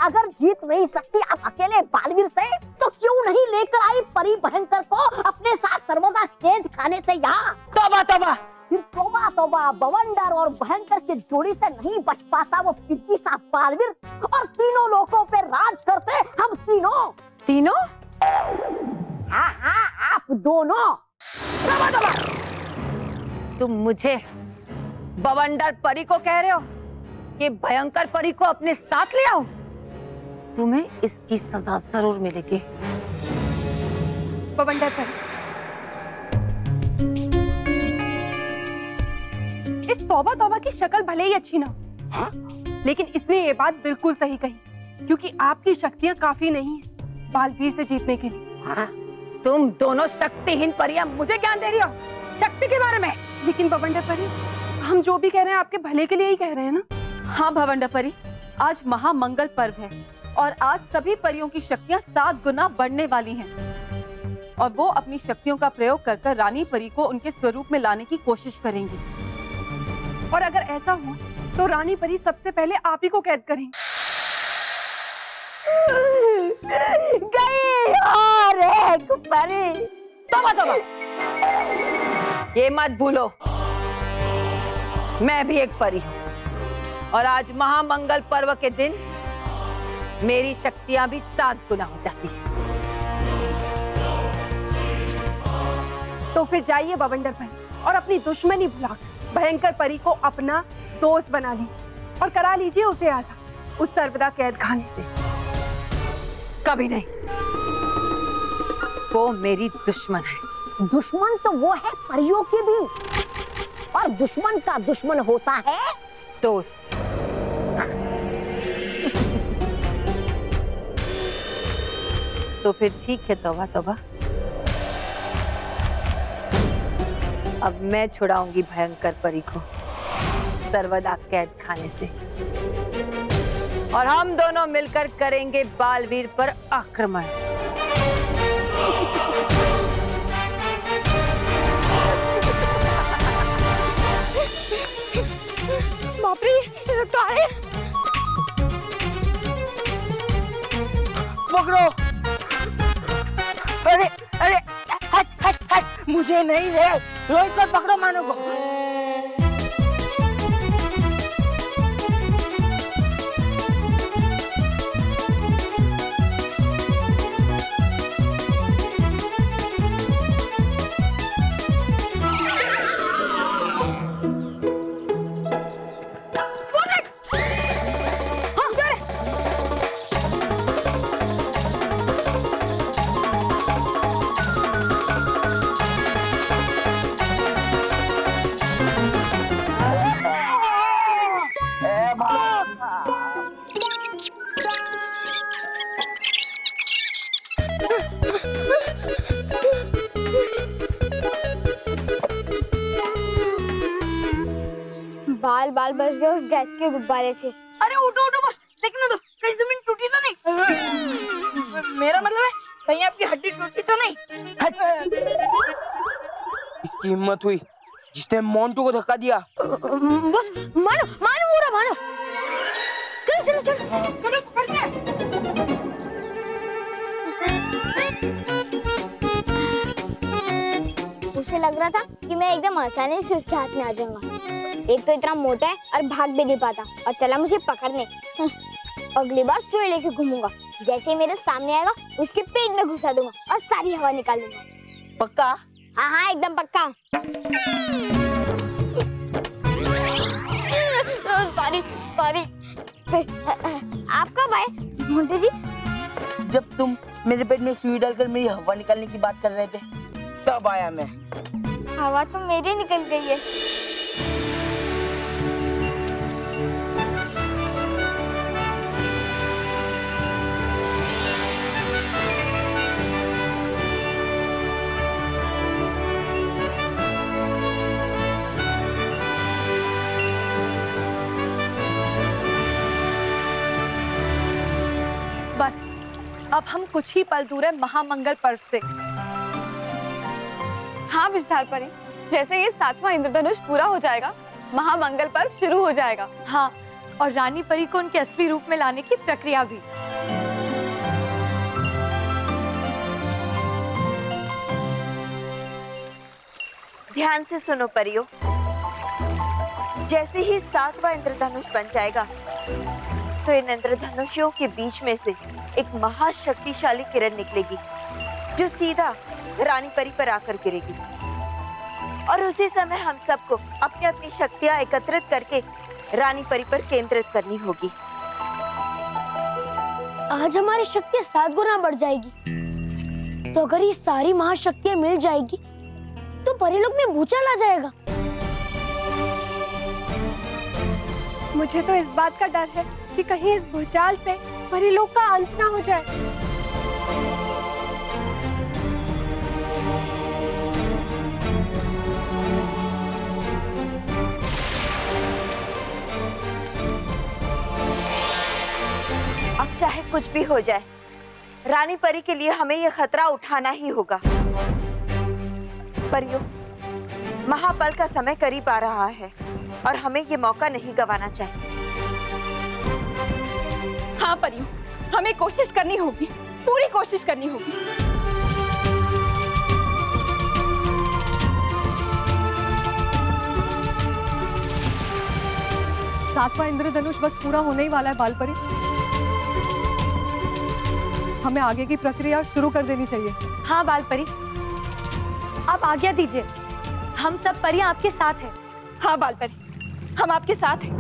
अगर जीत नहीं सकती आप अकेले बालवीर से तो क्यों नहीं लेकर आई परी भयंकर को अपने साथ सर्वदा तेज खाने से यहाँ। तौबा तौबा, तौबा तौबा, बवंडर और भयंकर की जोड़ी से नहीं बच पाता वो पिग्गी सा बालवीर, और तीनों लोगों पे राज करते हम तीनों। तीनों? हाँ हाँ, आप दोनों। तौबा तौबा, तुम मुझे बवंडर परी को कह रहे हो कि भयंकर परी को अपने साथ ले आओ? तुम्हें इसकी सजा जरूर मिलेगी। बवंडर परी, इस तौबा तौबा की शक्ल भले ही अच्छी ना हो, लेकिन इसने ये बात बिल्कुल सही कही, क्योंकि आपकी शक्तियां काफी नहीं है बालवीर से जीतने के लिए। तुम दोनों शक्तिहीन परियां मुझे ज्ञान दे रही हो शक्ति के बारे में। लेकिन बवंडर परी, हम जो भी कह रहे हैं आपके भले के लिए ही कह रहे हैं ना। हाँ भवंडर परी, आज महामंगल पर्व है और आज सभी परियों की शक्तियां 7 गुना बढ़ने वाली हैं। और वो अपनी शक्तियों का प्रयोग कर कर रानी परी को उनके स्वरूप में लाने की कोशिश करेंगी। और अगर ऐसा हुआ तो रानी परी सबसे पहले आप ही को कैद करेंगी। गई और एक परी। तोबा तोबा, ये मत भूलो मैं भी एक परी हूँ, और आज महामंगल पर्व के दिन मेरी शक्तियां भी 7 गुना हो जाती हैं। तो फिर जाइए बवंडर भाई और अपनी दुश्मनी भुलाकर भयंकर परी को अपना दोस्त बना लीजिए और करा लीजिए उसे आजाद उस सर्वदा कैद खाने से। कभी नहीं, वो मेरी दुश्मन है। दुश्मन तो वो है परियों की भी, और दुश्मन का दुश्मन होता है दोस्त। तो फिर ठीक है तौबा तौबा, अब मैं छुड़ाऊंगी भयंकर परी को सर्वदा कैद खाने से, और हम दोनों मिलकर करेंगे बालवीर पर आक्रमण। बाप रे, ये तो है। पकड़ो। अरे अरे, हट हट हट, मुझे नहीं रे। रोहित सर पकड़ो मानो को। बाल बाल बच गए उस गैस के गुब्बारे से। अरे उठो उठो बस, देखने दो कहीं जमीन टूटी तो नहीं। मेरा मतलब है कहीं आपकी हड्डी टूटी तो नहीं। इसकी हिम्मत हुई जिसने मोंटू को धक्का दिया। बस मानो मानो पूरा मानो। चलो चलो चलो चलो पकड़ते हैं। उसे लग रहा था कि मैं एकदम आसानी से उसके हाथ में आ जाऊंगा। एक तो इतना मोटा है और भाग भी नहीं पाता, और चला मुझे पकड़ने। अगली बार सुई लेके घूमूंगा, जैसे ही मेरे सामने आएगा उसके पेट में घुसा दूंगा और सारी हवा निकाल दूंगा। पक्का? हाँ हाँ एकदम पक्का। Sorry sorry. आप कब आए मोंटू जी? जब तुम मेरे पेट में सुई डालकर मेरी हवा निकालने की बात कर रहे थे तब आया मैं। हवा तो मेरी निकल गई है। बस अब हम कुछ ही पल दूर है महामंगल पर्व से। हाँ विषधार परी, जैसे ये 7वां इंद्रधनुष पूरा हो जाएगा महामंगल पर्व शुरू हो जाएगा। हाँ, और रानी परी को उनके असली रूप में लाने की प्रक्रिया भी। ध्यान से सुनो परियों, जैसे ही 7वां इंद्रधनुष बन जाएगा तो इन इंद्रधनुषियों के बीच में से एक महाशक्तिशाली किरण निकलेगी जो सीधा रानी परी पर आकर गिरेगी, और उसी समय हम सबको अपनी अपनी शक्तियां एकत्रित करके रानी परी पर केंद्रित करनी होगी। आज हमारी शक्ति 7 गुना बढ़ जाएगी, तो अगर ये सारी महाशक्तियां मिल जाएगी तो परीलोक में भूचाल आ जाएगा। मुझे तो इस बात का डर है कि कहीं इस भूचाल से परीलोक का अंत ना हो जाए। अब चाहे कुछ भी हो जाए, रानी परी के लिए हमें यह खतरा उठाना ही होगा। परियों, महापल का समय करीब आ रहा है और हमें ये मौका नहीं गंवाना चाहिए। हाँ परियों, हमें कोशिश करनी होगी, पूरी कोशिश करनी होगी। सातवां इंद्रधनुष बस पूरा होने ही वाला है बालपरी। हमें आगे की प्रक्रिया शुरू कर देनी चाहिए। हाँ बालपरी, आप आज्ञा दीजिए, हम सब परियां आपके साथ हैं। हाँ बालपरी, हम आपके साथ हैं।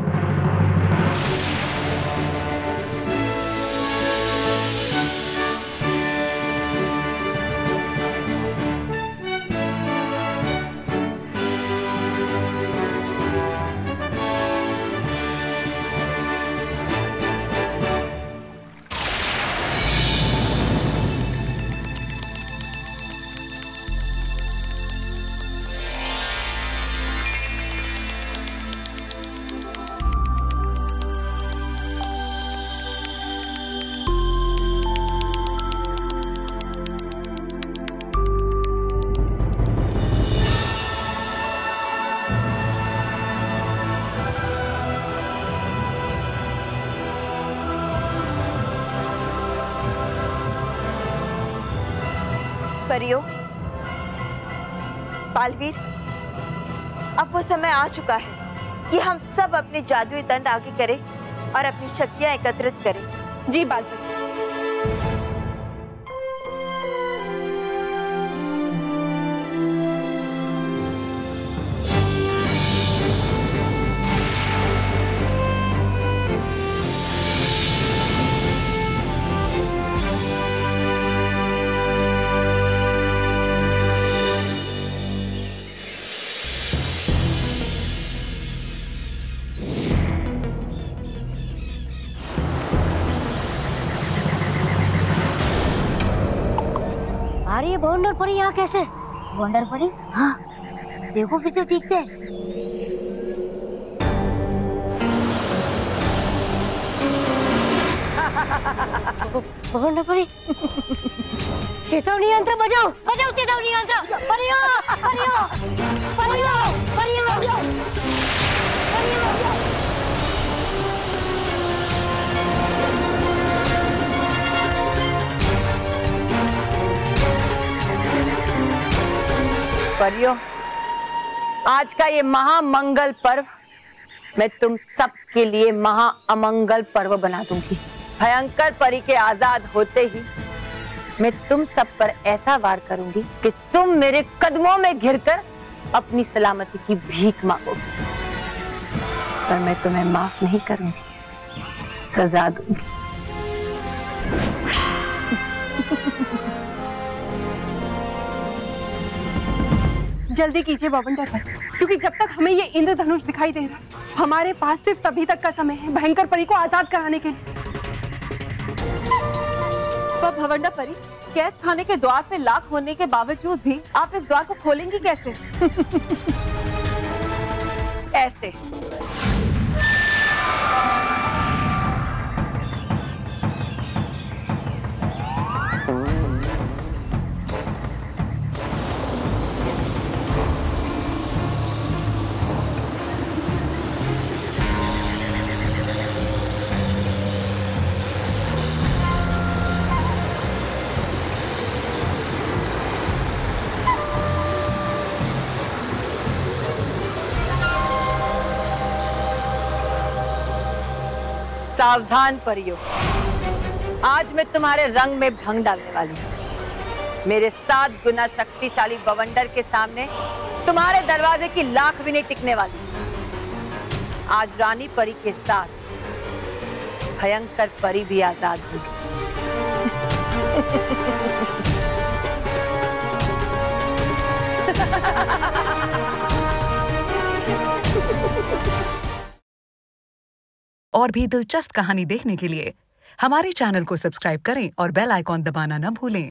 परियों, बालवीर, अब वो समय आ चुका है कि हम सब अपने जादुई दंड आगे करें और अपनी शक्तियां एकत्रित करें। जी बालवीर। अरे बवंडर परी यहाँ कैसे? बवंडर परी? हाँ, देखो फिर से ठीक से। बवंडर परी, चेतावनी यंत्र बजाओ, बजाओ चेतावनी यंत्र। परियो, परियो, परियो, परियो, परियो। परियों, आज का ये महामंगल पर्व मैं तुम सब के लिए महा अमंगल पर्व बना दूंगी। भयंकर परी के आजाद होते ही मैं तुम सब पर ऐसा वार करूंगी कि तुम मेरे कदमों में घिरकर अपनी सलामती की भीख मांगोगी, पर मैं तुम्हें माफ नहीं करूंगी, सजा दूंगी। जल्दी कीजिए बवंडर पर, क्योंकि जब तक हमें ये इंद्रधनुष दिखाई दे रहा है, हमारे पास सिर्फ तभी तक का समय है भयंकर परी को आजाद कराने के लिए। पर भवंडा परी, कैद खाने के द्वार पे लाख होने के बावजूद भी आप इस द्वार को खोलेंगी कैसे? ऐसे। सावधान परियो, आज मैं तुम्हारे रंग में भंग डालने वाली हूँ। मेरे 7 गुना शक्तिशाली बवंडर के सामने तुम्हारे दरवाजे की लाख भी नहीं टिकने वाली। आज रानी परी के साथ भयंकर परी भी आजाद होगी। और भी दिलचस्प कहानी देखने के लिए हमारे चैनल को सब्सक्राइब करें और बेल आइकॉन दबाना न भूलें।